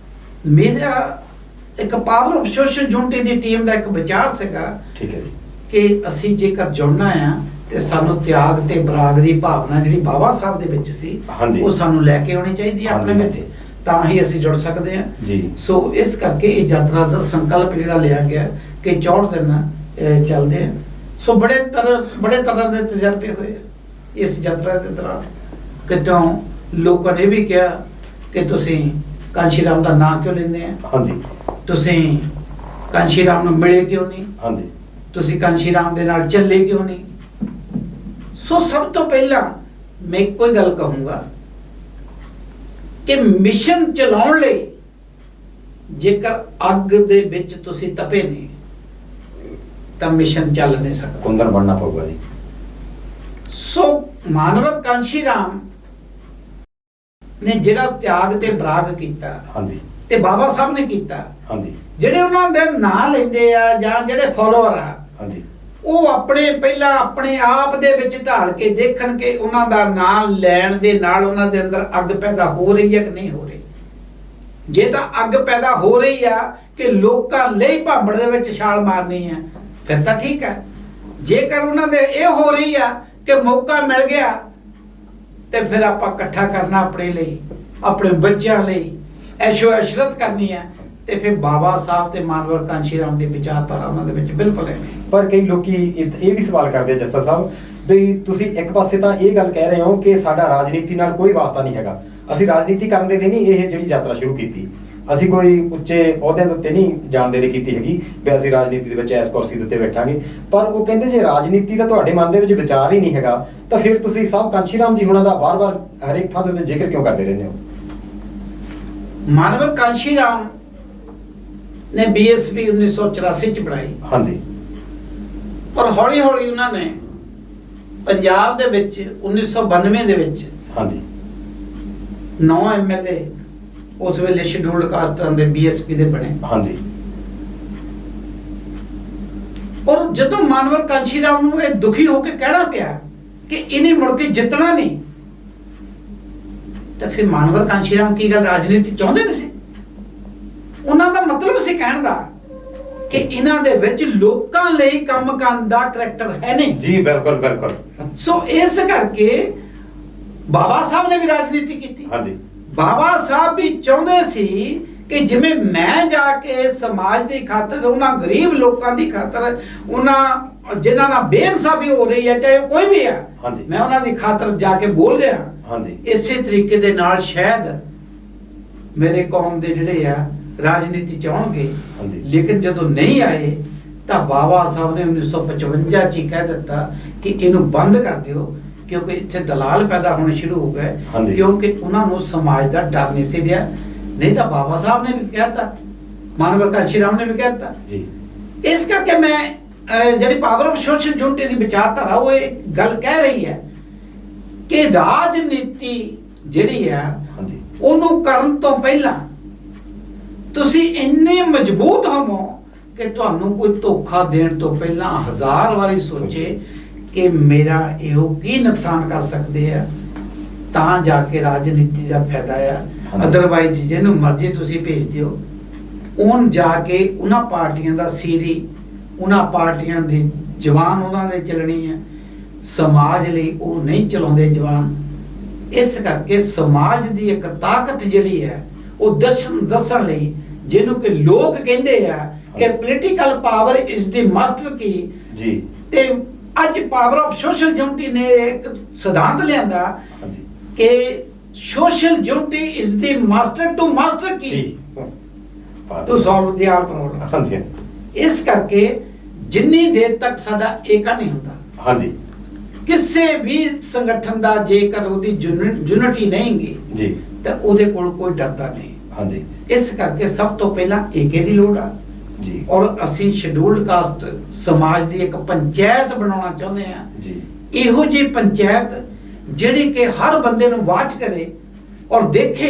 ਮੇਰਾ ਇੱਕ power of social unity the team ਦਾ ਇੱਕ ਵਿਚਾਰ ਸੀਗਾ ਠੀਕ ਹੈ ਜੀ। ਕਿ ਅਸੀਂ ਜੇਕਰ ਜੁੜਨਾ ਆ ਤੇ ਸਾਨੂੰ ਤਿਆਗ ਤੇ ਬਰਾਗ ਦੀ ਭਾਵਨਾ ਜਿਹੜੀ ਬਾਬਾ ਸਾਹਿਬ ਦੇ ਵਿੱਚ ਸੀ, ਹਾਂਜੀ। ਉਹ ਸਾਨੂੰ ਲੈ ਕੇ ਆਉਣੀ ਚਾਹੀਦੀ ਹੈ ਆਪਣੇ ਹਾਂਜੀ, ਵਿੱਚ, ਹਾਂਜੀ। ਤਾਂ ਹੀ ਅਸੀਂ ਜੁੜ ਸਕਦੇ ਹਾਂ ਜੀ। ਸੋ ਇਸ ਕਰਕੇ ਇਹ ਯਾਤਰਾ ਦਾ ਸੰਕਲਪ ਜਿਹੜਾ ਲਿਆ ਗਿਆ ਕਿ 64 ਦਿਨ ਚੱਲਦੇ ਆ। ਸੋ ਬੜੇ ਤਰ੍ਹਾਂ ਦੇ ਤਜਰਬੇ ਹੋਏ ਆ ਇਸ ਯਾਤਰਾ ਦੇ ਦੌਰਾਨ। ਕਿਤੋਂ ਲੋਕਾਂ ਨੇ ਵੀ ਕਿਹਾ ਕਿ ਤੁਸੀਂ ਕਾਂਸ਼ੀ ਰਾਮ ਦਾ ਨਾਂ ਕਿਉਂ ਲੈਂਦੇ ਆ, ਹਾਂਜੀ ਤੁਸੀਂ ਕਾਂਸ਼ੀ ਰਾਮ ਨੂੰ ਮਿਲੇ ਕਿਉਂ ਨਹੀਂ, ਹਾਂਜੀ ਤੁਸੀਂ ਕਾਂਸ਼ੀ ਰਾਮ ਦੇ ਨਾਲ ਚੱਲੇ ਕਿਉਂ ਨਹੀਂ। ਸੋ ਸਭ ਤੋਂ ਪਹਿਲਾਂ ਮੈਂ ਇੱਕੋ ਹੀ ਗੱਲ ਕਹੂੰਗਾ ਕਿ ਮਿਸ਼ਨ ਚਲਾਉਣ ਲਈ ਜੇਕਰ ਅੱਗ ਦੇ ਵਿੱਚ ਤੁਸੀਂ ਤਪੇ ਨਹੀਂ ਤਾਂ ਮਿਸ਼ਨ ਚੱਲ ਨਹੀਂ ਸਕਦਾ। ਕੁੰਦਨ ਬਣਨਾ ਪਊਗਾ ਜੀ। ਸੋ ਮਾਨਵ ਕਾਂਸ਼ੀ ਰਾਮ ਨੇ ਜਿਹੜਾ ਤਿਆਗ ਤੇ ਬਰਾਗ ਕੀਤਾ ਹਾਂਜੀ ਤੇ ਬਾਬਾ ਸਾਹਿਬ ਨੇ ਕੀਤਾ, ਹਾਂਜੀ ਜਿਹੜੇ ਉਹਨਾਂ ਦੇ ਨਾਂ ਲੈਂਦੇ ਆ ਜਾਂ ਜਿਹੜੇ ਫੋਲੋਅਰ ਆ, ਹਾਂਜੀ ਉਹ ਪਹਿਲਾਂ ਆਪਣੇ ਆਪ ਦੇ ਵਿੱਚ ਢਾਲ ਕੇ ਦੇਖਣ ਕਿ ਉਹਨਾਂ ਦਾ ਨਾਮ ਲੈਣ ਦੇ ਨਾਲ ਉਹਨਾਂ ਦੇ ਅੰਦਰ ਅੱਗ ਪੈਦਾ ਹੋ ਰਹੀ ਹੈ ਕਿ ਨਹੀਂ ਹੋ ਰਹੀ। ਜੇ ਤਾਂ ਅੱਗ ਪੈਦਾ ਹੋ ਰਹੀ ਆ ਕਿ ਲੋਕਾਂ ਲਈ ਭਾਂਬੜ ਦੇ ਵਿੱਚ ਛਾਲ ਮਾਰਨੀ ਹੈ, ਫਿਰ ਤਾਂ ਠੀਕ ਹੈ। ਜੇਕਰ ਉਹਨਾਂ ਦੇ ਇਹ ਹੋ ਰਹੀ ਆ ਕਿ ਮੌਕਾ ਮਿਲ ਗਿਆ ਤੇ ਫਿਰ ਆਪਾਂ ਇਕੱਠਾ ਕਰਨਾ ਆਪਣੇ ਲਈ, ਆਪਣੇ ਬੱਚਿਆਂ ਲਈ, ਐਸ਼ੋ ਐਸ਼ਰਤ ਕਰਨੀ ਹੈ, ਤੇ ਫਿਰ ਬਾਬਾ ਸਾਹਿਬ ਤੇ ਮਾਨਵਰ ਕਾਂਸ਼ੀ ਰਾਮ ਦੀ ਵਿਚਾਰਧਾਰਾ ਉਹਨਾਂ ਦੇ ਵਿੱਚ ਬਿਲਕੁਲ ਹੈ ਨਹੀਂ। ਪਰ ਕਈ ਲੋਕੀ ਇਹ ਵੀ ਸਵਾਲ ਕਰਦੇ ਆ ਜੱਸਾ ਸਾਹਿਬ ਵੀ ਤੁਸੀਂ ਇੱਕ ਪਾਸੇ ਤਾਂ ਇਹ ਗੱਲ ਕਹਿ ਰਹੇ ਹੋ ਕਿ ਸਾਡਾ ਰਾਜਨੀਤੀ ਨਾਲ ਕੋਈ ਵਾਸਤਾ ਨਹੀਂ ਹੈਗਾ, ਅਸੀਂ ਰਾਜਨੀਤੀ ਕਰਨ ਦੇ ਲਈ ਨਹੀਂ ਇਹ ਜਿਹੜੀ ਯਾਤਰਾ ਸ਼ੁਰੂ ਕੀਤੀ, ਅਸੀਂ ਕੋਈ ਉੱਚੇ ਅਹੁਦਿਆਂ ਦੇ ਉੱਤੇ ਨਹੀਂ ਜਾਣ ਦੇ ਲਈ ਕੀਤੀ ਹੈਗੀ ਵੀ ਅਸੀਂ ਰਾਜਨੀਤੀ ਦੇ ਵਿੱਚ ਇਸ ਕੁਰਸੀ ਦੇ ਉੱਤੇ ਬੈਠਾਂਗੇ। ਪਰ ਉਹ ਕਹਿੰਦੇ ਜੇ ਰਾਜਨੀਤੀ ਦਾ ਤੁਹਾਡੇ ਮਨ ਦੇ ਵਿੱਚ ਵਿਚਾਰ ਹੀ ਨਹੀਂ ਹੈਗਾ ਤਾਂ ਫਿਰ ਤੁਸੀਂ ਸਾਹਿਬ ਕਾਂਸ਼ੀ ਰਾਮ ਜੀ ਹੁਣਾਂ ਦਾ ਵਾਰ-ਵਾਰ ਹਰੇਕ ਥਾਂ ਤੇ ਜ਼ਿਕਰ ਕਿਉਂ ਕਰਦੇ ਰਹਿੰਦੇ ਹੋ? ਮਾਨਵਰ ਕਾਂਸ਼ੀ ਰਾਮ ਨੇ BSP 1984 ਚ ਬਣਾਈ, ਹਾਂਜੀ ਔਰ ਹੌਲੀ ਹੌਲੀ ਉਹਨਾਂ ਨੇ ਪੰਜਾਬ ਦੇ ਵਿੱਚ 1992 ਦੇ ਵਿੱਚ ਹਾਂਜੀ 9 MLA ਉਸ ਵੇਲੇ ਸ਼ਡਿਊਲਡ ਕਾਸਟਾਂ ਦੇ BSP ਦੇ ਬਣੇ। ਹਾਂਜੀ ਔਰ ਜਦੋਂ ਮਾਨਵਰ ਕਾਂਸ਼ੀ ਰਾਮ ਨੂੰ ਇਹ ਦੁਖੀ ਹੋ ਕੇ ਕਹਿਣਾ ਪਿਆ ਕਿ ਇਹਨੇ ਮੁੜ ਕੇ ਜਿੱਤਣਾ ਨਹੀਂ, ਤਾਂ ਫਿਰ ਮਾਨਵਰ ਕਾਂਸ਼ੀ ਰਾਮ ਕੀ ਗੱਲ ਰਾਜਨੀਤੀ ਚਾਹੁੰਦੇ ਨਹੀਂ ਸੀ? ਉਹਨਾਂ ਦਾ ਮਤਲਬ ਸੀ ਕਹਿਣ ਦਾ ਕਿ ਇਹਨਾਂ ਦੇ ਵਿੱਚ ਲੋਕਾਂ ਲਈ ਕੰਮ ਕਰਨ ਦਾ ਕਰੈਕਟਰ ਹੈ ਨਹੀਂ ਜੀ। ਬਿਲਕੁਲ ਬਿਲਕੁਲ। ਸੋ ਇਸ ਕਰਕੇ ਬਾਬਾ ਸਾਹਿਬ ਨੇ ਵੀ ਰਾਜਨੀਤੀ ਕੀਤੀ। ਹਾਂਜੀ ਬਾਬਾ ਸਾਹਿਬ ਵੀ ਚਾਹੁੰਦੇ ਸੀ ਕਿ ਜਿਵੇਂ ਮੈਂ ਜਾ ਕੇ ਸਮਾਜ ਦੀ ਖਾਤਰ, ਉਹਨਾਂ ਗਰੀਬ ਲੋਕਾਂ ਦੀ ਖਾਤਰ, ਉਹਨਾਂ ਜਿਨ੍ਹਾਂ ਨਾਲ ਬੇਇਨਸਾਫੀ ਹੋ ਰਹੀ ਹੈ ਚਾਹੇ ਉਹ ਕੋਈ ਵੀ ਆ, ਹਾਂਜੀ। ਮੈਂ ਉਹਨਾਂ ਦੀ ਖਾਤਰ ਜਾ ਕੇ ਬੋਲ ਰਿਹਾ। ਹਾਂਜੀ ਇਸੇ ਤਰੀਕੇ ਦੇ ਨਾਲ ਸ਼ਾਇਦ ਮੇਰੇ ਕੌਮ ਦੇ ਜਿਹੜੇ ਆ ਰਾਜਨੀਤੀ ਚਾਹਣਗੇ, ਹਾਂਜੀ। ਲੇਕਿਨ ਜਦੋਂ ਨਹੀਂ ਆਏ ਤਾਂ ਬਾਬਾ ਸਾਹਿਬ ਨੇ 1955 ਚ ਹੀ ਕਹਿ ਦਿੱਤਾ ਕਿ ਇਹਨੂੰ ਬੰਦ ਕਰ ਦਿਓ, ਕਿਉਂਕਿ ਇੱਥੇ ਦਲਾਲ ਪੈਦਾ ਹੋਣੇ ਸ਼ੁਰੂ ਹੋ ਗਏ, ਹਾਂਜੀ। ਕਿਉਂਕਿ ਉਹਨਾਂ ਨੂੰ ਸਮਾਜ ਦਾ ਡਰ ਨਹੀਂ ਸੀ ਰਿਹਾ। ਨਹੀਂ ਤਾਂ ਬਾਬਾ ਸਾਹਿਬ ਨੇ ਵੀ ਕਹਿਤਾ, ਮਾਨਵਰ ਕਾਂਸ਼ੀ ਰਾਮ ਨੇ ਵੀ ਕਹਿਤਾ। ਜੀ ਇਸ ਕਰਕੇ ਮੈਂ ਜਿਹੜੀ ਪਾਵਰ ਆਫ ਸੋਸ਼ਲ ਯੂਨਿਟੀ ਦੀ ਵਿਚਾਰਧਾਰਾ ਉਹ ਇਹ ਗੱਲ ਕਹਿ ਰਹੀ ਹੈ ਕਿ ਰਾਜਨੀਤੀ ਜਿਹੜੀ ਹੈ ਹਾਂਜੀ ਉਹਨੂੰ ਕਰਨ ਤੋਂ ਪਹਿਲਾਂ ਤੁਸੀਂ ਇੰਨੇ ਮਜ਼ਬੂਤ ਹੋਵੋ ਕਿ ਤੁਹਾਨੂੰ ਕੋਈ ਧੋਖਾ ਦੇਣ ਤੋਂ ਪਹਿਲਾਂ 1000 ਵਾਰੀ ਸੋਚੇ ਕਿ ਮੇਰਾ ਇਹੋ ਕੀ ਨੁਕਸਾਨ ਕਰ ਸਕਦੇ ਆ, ਤਾਂ ਜਾ ਕੇ ਰਾਜਨੀਤੀ ਦਾ ਫਾਇਦਾ ਆ। ਅਦਰਵਾਈਜ਼ ਜਿਹਨੂੰ ਮਰਜ਼ੀ ਤੁਸੀਂ ਭੇਜ ਦਿਓ, ਉਹਨ ਜਾ ਕੇ ਉਹਨਾਂ ਪਾਰਟੀਆਂ ਦਾ ਸੀਰੀ, ਉਹਨਾਂ ਪਾਰਟੀਆਂ ਦੀ ਜਵਾਨ ਉਹਨਾਂ ਨੇ ਚੱਲਣੀ ਹੈ, ਸਮਾਜ ਲਈ ਉਹ ਨਹੀਂ ਚਲਾਉਂਦੇ ਜਵਾਨ। ਇਸ ਕਰਕੇ ਸਮਾਜ ਦੀ ਇੱਕ ਤਾਕਤ ਜਿਹੜੀ ਹੈ ਉਹ ਦੱਸਣ ਲਈ, ਜਿਹਨੂੰ ਕਿ ਲੋਕ ਕਹਿੰਦੇ ਆ ਕਿ political power is the master key ਜੀ, ਤੇ ਅੱਜ ਪਾਵਰ ਆਫ ਸੋਸ਼ਲ ਯੂਨਿਟੀ ਨੇ ਇੱਕ ਸਿਧਾਂਤ ਲਿਆਂਦਾ ਹਾਂਜੀ ਕਿ social unity is the master to master key to solve the our problem. ਹਾਂਜੀ ਇਸ ਕਰਕੇ ਜਿੰਨੀ ਦੇਰ ਤੱਕ ਸਾਡਾ ਏਕਾ ਨਹੀਂ ਹੁੰਦਾ, ਹਾਂਜੀ ਕਿਸੇ ਵੀ ਸੰਗਠਨ ਦਾ ਜੇਕਰ ਉਹਦੀ ਯੂਨਿਟੀ ਨਹੀਂਗੀ ਜੀ, ਤਾਂ ਉਹਦੇ ਕੋਲ ਕੋਈ ਡਰਦਾ ਨਹੀਂ। ਹਾਂਜੀ ਇਸ ਕਰਕੇ ਸਭ ਤੋਂ ਪਹਿਲਾਂ ਏਕੇ ਦੀ ਲੋੜ ਆ ਜੀ, ਔਰ ਅਸੀਂ ਸ਼ਡਿਊਲਡ ਕਾਸਟ ਸਮਾਜ ਦੀ ਇੱਕ ਪੰਚਾਇਤ ਬਣਾਉਣਾ ਚਾਹੁੰਦੇ ਆ ਜੀ, ਇਹੋ ਜਿਹੀ ਪੰਚਾਇਤ ਜਿਹੜੀ ਕਿ ਹਰ ਬੰਦੇ ਨੂੰ ਵਾਚ ਕਰੇ ਔਰ ਦੇਖੇ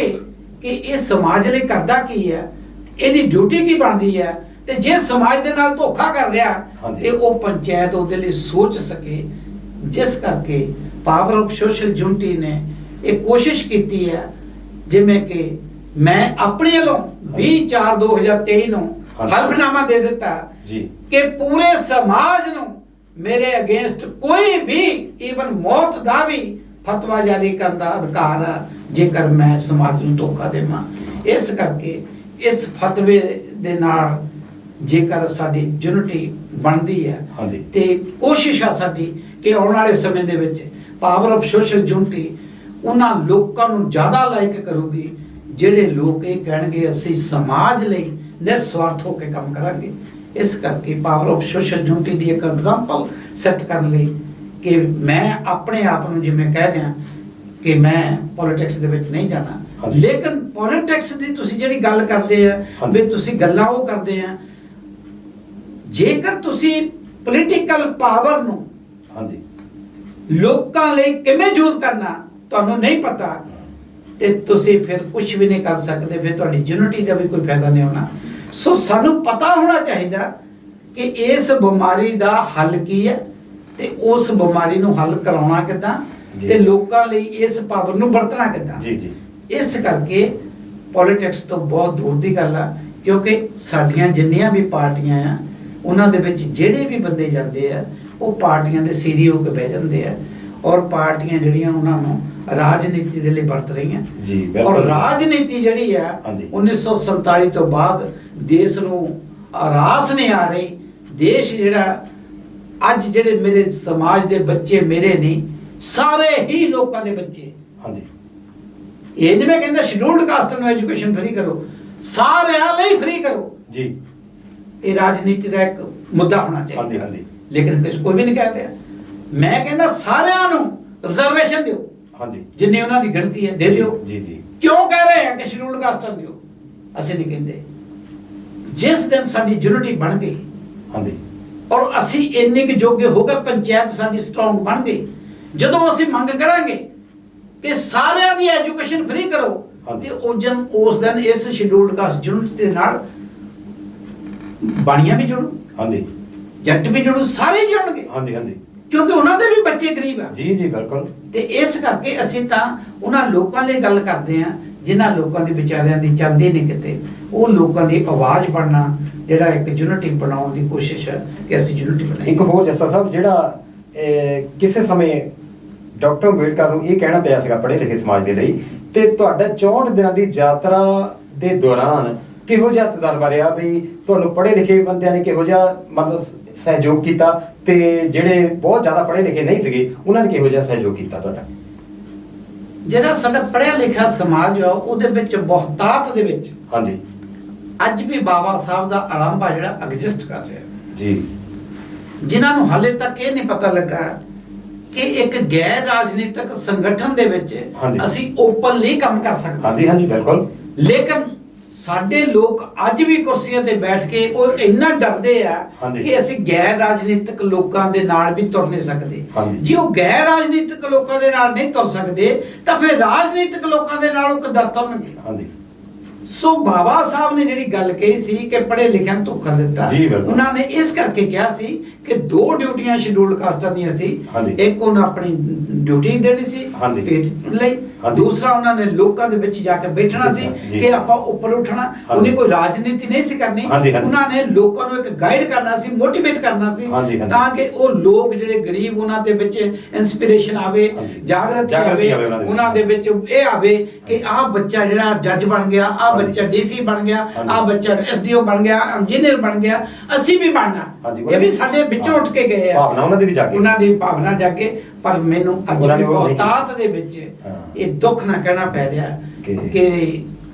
ਕਿ ਇਹ ਸਮਾਜ ਲਈ ਕਰਦਾ ਕੀ ਹੈ, ਇਹਦੀ ਡਿਊਟੀ ਕੀ ਬਣਦੀ ਹੈ, ਤੇ ਜੇ ਸਮਾਜ ਦੇ ਨਾਲ ਧੋਖਾ ਕਰ ਰਿਹਾ ਹਾਂਜੀ। ਤੇ ਉਹ ਪੰਚਾਇਤ ਉਹਦੇ ਲਈ ਸੋਚ ਸਕੇ। ਜਿਸ ਕਰਕੇ ਪਾਵਰ ਆਫ ਸੋਸ਼ਲ ਯੂਨਿਟੀ ਨੇ ਇਹ ਕੋਸ਼ਿਸ਼ ਕੀਤੀ ਹੈ, ਜਿਵੇਂ ਕਿ ਮੈਂ ਆਪਣੇ ਵੱਲੋਂ 20/4/2023 ਨੂੰ ਹਾਂਜੀ। ਹਲਫਨਾਮਾ ਦੇ ਦਿੱਤਾ ਜੀ, ਕਿ ਪੂਰੇ ਸਮਾਜ ਨੂੰ ਮੇਰੇ ਅਗੇਂਸਟ ਕੋਈ ਵੀ ਈਵਨ ਮੌਤ ਦਾ ਵੀ ਫਤਵਾ ਜਾਰੀ ਕਰਨ ਦਾ ਅਧਿਕਾਰ ਹੈ ਜੇਕਰ ਮੈਂ ਸਮਾਜ ਨੂੰ ਧੋਖਾ ਦੇਵਾਂ। ਇਸ ਕਰਕੇ ਇਸ ਫਤਵੇ ਦੇ ਨਾਲ ਜੇਕਰ ਸਾਡੀ ਯੂਨਿਟੀ ਬਣਦੀ ਹੈ ਹਾਂਜੀ ਤੇ ਕੋਸ਼ਿਸ਼ ਆ ਸਾਡੀ ਕਿ ਆਉਣ ਵਾਲੇ ਸਮੇਂ ਦੇ ਵਿੱਚ ਪਾਵਰ ਆਫ ਸੋਸ਼ਲ ਯੂਨਿਟੀ ਉਹਨਾਂ ਲੋਕਾਂ ਨੂੰ ਜ਼ਿਆਦਾ ਲਾਇਕ ਕਰੂਗੀ ਜਿਹੜੇ ਲੋਕ ਇਹ ਕਹਿਣਗੇ ਅਸੀਂ ਸਮਾਜ ਲਈ ਨਿਸਵਾਰਥ ਹੋ ਕੇ ਕੰਮ ਕਰਾਂਗੇ। ਇਸ ਕਰਕੇ ਪਾਵਰ ਆਫ ਸੋਸ਼ਲ ਯੂਨਿਟੀ ਦੀ ਇੱਕ ਐਗਜ਼ਾਮਪਲ ਸੈੱਟ ਕਰਨ ਲਈ ਕਿ ਮੈਂ ਆਪਣੇ ਆਪ ਨੂੰ ਜਿਵੇਂ ਕਹਿ ਰਿਹਾ ਕਿ ਮੈਂ ਪੋਲਿਟਿਕਸ ਦੇ ਵਿੱਚ ਨਹੀਂ ਜਾਣਾ, ਹਾਂਜੀ। ਲੇਕਿਨ ਪੋਲਿਟਿਕਸ ਦੀ ਤੁਸੀਂ ਜਿਹੜੀ ਗੱਲ ਕਰਦੇ ਆ ਹਾਂਜੀ। ਵੀ ਤੁਸੀਂ ਗੱਲਾਂ ਉਹ ਕਰਦੇ ਆ, ਜੇਕਰ ਤੁਸੀਂ ਪੋਲੀਟੀਕਲ ਪਾਵਰ ਨੂੰ ਹਾਂਜੀ ਲੋਕਾਂ ਲਈ ਕਿਵੇਂ ਯੂਜ਼ ਕਰਨਾ ਤੁਹਾਨੂੰ ਨਹੀਂ ਪਤਾ ਤੇ ਤੁਸੀਂ ਫਿਰ ਕੁਝ ਵੀ ਨਹੀਂ ਕਰ ਸਕਦੇ, ਫਿਰ ਤੁਹਾਡੀ ਯੂਨਿਟੀ ਦਾ ਵੀ ਕੋਈ ਫਾਇਦਾ ਨਹੀਂ ਹੋਣਾ। ਸੋ ਸਾਨੂੰ ਪਤਾ ਹੋਣਾ ਚਾਹੀਦਾ ਕਿ ਇਸ ਬਿਮਾਰੀ ਦਾ ਹੱਲ ਕੀ ਹੈ ਤੇ ਉਸ ਬਿਮਾਰੀ ਨੂੰ ਹੱਲ ਕਰਾਉਣਾ ਕਿੱਦਾਂ ਜੀ। ਤੇ ਲੋਕਾਂ ਲਈ ਇਸ ਪਾਵਰ ਨੂੰ ਵਰਤਣਾ ਕਿੱਦਾਂ। ਜੀ ਜੀ ਇਸ ਕਰਕੇ ਪੋਲਿਟਿਕਸ ਤੋਂ ਬਹੁਤ ਦੂਰ ਦੀ ਗੱਲ ਆ, ਕਿਉਂਕਿ ਸਾਡੀਆਂ ਜਿੰਨੀਆਂ ਵੀ ਪਾਰਟੀਆਂ ਆ ਉਹਨਾਂ ਦੇ ਵਿੱਚ ਜਿਹੜੇ ਵੀ ਬੰਦੇ ਜਾਂਦੇ ਆ ਉਹ ਪਾਰਟੀਆਂ ਦੇ ਸੀਰੀ ਹੋ ਕੇ ਬਹਿ ਜਾਂਦੇ ਆ, ਔਰ ਪਾਰਟੀਆਂ ਜਿਹੜੀਆਂ ਉਹਨਾਂ ਨੂੰ ਰਾਜਨੀਤੀ ਦੇ ਲਈ ਵਰਤ ਰਹੀਆਂ। ਜੀ ਔਰ ਬਿਲਕੁਲ ਰਾਜਨੀਤੀ ਜਿਹੜੀ ਆ ਹਾਂਜੀ। 1947 ਤੋਂ ਬਾਅਦ ਦੇਸ਼ ਨੂੰ ਰਾਸ ਨਹੀਂ ਆ ਰਹੀ। ਦੇਸ਼ ਜਿਹੜਾ ਅੱਜ ਜਿਹੜੇ ਮੇਰੇ ਸਮਾਜ ਦੇ ਬੱਚੇ ਮੇਰੇ ਨਹੀਂ, ਸਾਰੇ ਹੀ ਲੋਕਾਂ ਦੇ ਬੱਚੇ, ਹਾਂਜੀ ਇਹ ਨਹੀਂ ਮੈਂ ਕਹਿੰਦਾ ਸ਼ਡਿਊਲਡ ਕਾਸਟ ਨੂੰ ਐਜੂਕੇਸ਼ਨ ਫ੍ਰੀ ਕਰੋ, ਸਾਰਿਆਂ ਲਈ ਫ੍ਰੀ ਕਰੋ। ਜੀ ਇਹ ਰਾਜਨੀਤੀ ਦਾ ਇੱਕ ਮੁੱਦਾ ਹੋਣਾ ਚਾਹੀਦਾ। ਹਾਂਜੀ ਹਾਂਜੀ ਲੇਕਿਨ ਕੋਈ ਵੀ ਨਹੀਂ ਕਹਿ ਰਿਹਾ। ਮੈਂ ਕਹਿੰਦਾ ਸਾਰਿਆਂ ਨੂੰ ਰਿਜ਼ਰਵੇਸ਼ਨ ਦਿਓ, ਹਾਂਜੀ ਜਿੰਨੀ ਉਹਨਾਂ ਦੀ ਗਿਣਤੀ ਹੈ ਦੇ ਦਿਓ। ਜੀ ਜੀ ਕਿਉਂ ਕਹਿ ਰਹੇ ਆ ਕਿ ਸ਼ਡਿਊਲਡ ਕਾਸਟਾਂ ਦਿਓ? ਅਸੀਂ ਨਹੀਂ ਕਹਿੰਦੇ। ਜਿਸ ਦਿਨ ਸਾਡੀ ਯੂਨਿਟੀ ਬਣ ਗਈ ਹਾਂਜੀ ਔਰ ਅਸੀਂ ਇੰਨੇ ਕੁ ਜੋਗੇ ਹੋ ਗਏ, ਪੰਚਾਇਤ ਸਾਡੀ ਸਟਰੋਂਗ ਬਣ ਗਈ, ਜਦੋਂ ਅਸੀਂ ਮੰਗ ਕਰਾਂਗੇ ਕਿ ਸਾਰਿਆਂ ਦੀ ਐਜੂਕੇਸ਼ਨ ਫ੍ਰੀ ਕਰੋ ਹਾਂਜੀ। ਤੇ ਉਸ ਦਿਨ ਇਸ ਸ਼ਡਿਊਲਡ ਕਾਸਟ ਯੂਨਿਟੀ ਦੇ ਨਾਲ ਬਾਣੀਆਂ ਵੀ ਜੁੜੂ, ਹਾਂਜੀ ਜੱਟ ਵੀ ਜੁੜੂ, ਸਾਰੇ ਜੁੜਨਗੇ, ਹਾਂਜੀ ਹਾਂਜੀ ਕਿਉਂਕਿ ਉਹਨਾਂ ਦੇ ਵੀ ਬੱਚੇ ਗਰੀਬ ਆ। ਜੀ ਜੀ ਬਿਲਕੁਲ ਤੇ ਇਸ ਕਰਕੇ ਅਸੀਂ ਤਾਂ ਉਹਨਾਂ ਲੋਕਾਂ ਲਈ ਗੱਲ ਕਰਦੇ ਆ ਜਿਨ੍ਹਾਂ ਲੋਕਾਂ ਦੇ ਵਿਚਾਰਿਆਂ ਦੀ ਚੱਲਦੀ ਨਹੀਂ ਕਿਤੇ, ਉਹ ਲੋਕਾਂ ਦੀ ਆਵਾਜ਼ ਬਣਨਾ, ਜਿਹੜਾ ਇੱਕ ਯੂਨਿਟੀ ਬਣਾਉਣ ਦੀ ਕੋਸ਼ਿਸ਼ ਹੈ ਕਿ ਅਸੀਂ ਯੂਨਿਟੀ ਬਣਾਈਏ। ਇੱਕ ਹੋਰ ਜੱਸਾ ਸਾਹਿਬ, ਜਿਹੜਾ ਕਿਸੇ ਸਮੇਂ ਡਾਕਟਰ ਅੰਬੇਡਕਰ ਨੂੰ ਇਹ ਕਹਿਣਾ ਪਿਆ ਸੀਗਾ ਪੜ੍ਹੇ ਲਿਖੇ ਸਮਾਜ ਦੇ ਲਈ, ਤੇ ਤੁਹਾਡਾ 64 ਦਿਨਾਂ ਦੀ ਯਾਤਰਾ ਦੇ ਦੌਰਾਨ ਕਿਹੋ ਜਿਹਾ ਤਜਰਬਾ ਰਿਹਾ ਵੀ ਤੁਹਾਨੂੰ ਪੜ੍ਹੇ ਲਿਖੇ ਬੰਦਿਆਂ ਨੇ ਕਿਹੋ ਜਿਹਾ ਮਤਲਬ ਸਹਿਯੋਗ ਕੀਤਾ, ਤੇ ਜਿਹੜੇ ਬਹੁਤ ਜ਼ਿਆਦਾ ਪੜ੍ਹੇ ਲਿਖੇ ਨਹੀਂ ਸੀਗੇ ਉਹਨਾਂ ਨੇ ਕਿਹੋ ਜਿਹਾ ਸਹਿਯੋਗ ਕੀਤਾ ਤੁਹਾਡਾ? ਜਿਹੜਾ ਸਾਡਾ ਪੜ੍ਹਿਆ ਲਿਖਿਆ ਸਮਾਜ ਆ ਉਹਦੇ ਵਿੱਚ ਬਹੁਤਾਤ ਦੇ ਵਿੱਚ ਹਾਂਜੀ ਅੱਜ ਵੀ ਬਾਬਾ ਸਾਹਿਬ ਦਾ ਅਲੰਬਾ ਜਿਹੜਾ ਐਗਜ਼ਿਸਟ ਕਰ ਰਿਹਾ ਜੀ, ਜਿਨ੍ਹਾਂ ਨੂੰ ਹਾਲੇ ਤੱਕ ਇਹ ਨਹੀਂ ਪਤਾ ਲੱਗਾ ਕਿ ਇੱਕ ਗੈਰ ਰਾਜਨੀਤਿਕ ਸੰਗਠਨ ਦੇ ਵਿੱਚ ਹਾਂਜੀ। ਅਸੀਂ ਓਪਨਲੀ ਕੰਮ ਕਰ ਸਕਦੇ। ਹਾਂਜੀ ਹਾਂਜੀ ਬਿਲਕੁਲ ਲੇਕਿਨ ਸਾਡੇ ਲੋਕ ਅੱਜ ਵੀ ਕੁਰਸੀਆਂ ਤੇ ਬੈਠ ਕੇ ਉਹ ਇੰਨਾ ਡਰਦੇ ਆ ਹਾਂਜੀ। ਕਿ ਅਸੀਂ ਗੈਰ ਰਾਜਨੀਤਿਕ ਲੋਕਾਂ ਦੇ ਨਾਲ ਵੀ ਤੁਰ ਨਹੀਂ ਸਕਦੇ। ਹਾਂਜੀ। ਜੇ ਉਹ ਗੈਰ ਰਾਜਨੀਤਿਕ ਲੋਕਾਂ ਦੇ ਨਾਲ ਨਹੀਂ ਤੁਰ ਸਕਦੇ ਤਾਂ ਫਿਰ ਰਾਜਨੀਤਿਕ ਲੋਕਾਂ ਦੇ ਨਾਲ ਉਹ ਕਿੱਦਾਂ ਤੁਰਨਗੇ। ਹਾਂਜੀ। ਸੋ ਬਾਬਾ ਸਾਹਿਬ ਨੇ ਜਿਹੜੀ ਗੱਲ ਕਹੀ ਸੀ ਕਿ ਪੜ੍ਹੇ ਲਿਖਿਆਂ ਨੂੰ ਧੋਖਾ ਦਿੱਤਾ, ਜੀ ਬਿਲਕੁਲ। ਉਹਨਾਂ ਨੇ ਇਸ ਕਰਕੇ ਕਿਹਾ ਸੀ ਕਿ 2 ਡਿਊਟੀਆਂ ਸ਼ਡਿਊਲਡ ਕਾਸਟਾਂ ਦੀਆਂ ਸੀ। ਹਾਂਜੀ। ਇੱਕ ਉਹਨਾਂ ਆਪਣੀ ਡਿਊਟੀ ਦੇਣੀ ਸੀ ਹਾਂਜੀ। ਪੇਟ ਲਈ, ਹਾਂਜੀ। ਦੂਸਰਾ ਉਹਨਾਂ ਨੇ ਲੋਕਾਂ ਦੇ ਵਿੱਚ ਜਾ ਕੇ ਬੈਠਣਾ ਸੀ ਜੀ। ਕਿ ਆਪਾਂ ਉੱਪਰ ਉੱਠਣਾ। ਹਾਂਜੀ। ਉਹਨੇ ਕੋਈ ਰਾਜਨੀਤੀ ਨਹੀਂ ਸੀ ਕਰਨੀ। ਹਾਂਜੀ, ਹਾਂਜੀ। ਉਹਨਾਂ ਨੇ ਲੋਕਾਂ ਨੂੰ ਇੱਕ ਗਾਈਡ ਕਰਨਾ ਸੀ, ਮੋਟੀਵੇਟ ਕਰਨਾ ਸੀ, ਹਾਂਜੀ, ਹਾਂਜੀ। ਤਾਂ ਕਿ ਉਹ ਲੋਕ ਜਿਹੜੇ ਗਰੀਬ ਉਹਨਾਂ ਦੇ ਵਿੱਚ ਇੰਸਪੀਰੇਸ਼ਨ ਆਵੇ, ਹਾਂਜੀ। ਜਾਗਰਤੀ ਜਾਗਰਤੀ ਆਵੇ ਆਵੇ ਉਹਨਾਂ ਦੇ ਵਿੱਚ ਇਹ ਆਵੇ ਕਿ ਆਹ ਬੱਚਾ ਜਿਹੜਾ ਜੱਜ ਬਣ ਗਿਆ, ਆਹ ਹਾਂਜੀ। ਬੱਚਾ ਡੀਸੀ ਬਣ ਗਿਆ, ਹਾਂਜੀ। ਆਹ ਬੱਚਾ ਐਸਡੀਓ ਬਣ ਗਿਆ, ਇੰਜੀਨੀਅਰ ਬਣ ਗਿਆ, ਅਸੀਂ ਵੀ ਬਣਨਾ। ਹਾਂਜੀ। ਇਹ ਵੀ ਸਾਡੇ ਵਿੱਚੋਂ ਉੱਠ ਕੇ ਗਏ ਆ, ਭਾਵਨਾ ਉਹਨਾਂ ਦੀ ਵੀ ਜਾਗੇ। ਉਹਨਾਂ ਦੀ ਭਾਵਨਾ ਜਾਗੇ। ਪਰ ਮੈਨੂੰ ਅੱਜ ਉਹਨਾਂ ਵੀ ਨੇ ਉਹ ਨਹੀਂ ਬਹੁਤਾਤ ਦੇ ਵਿੱਚ ਹਾਂ। ਇਹ ਦੁੱਖ ਨਾ ਕਹਿਣਾ ਪੈ ਰਿਹਾ ਕਿ- ਕਿ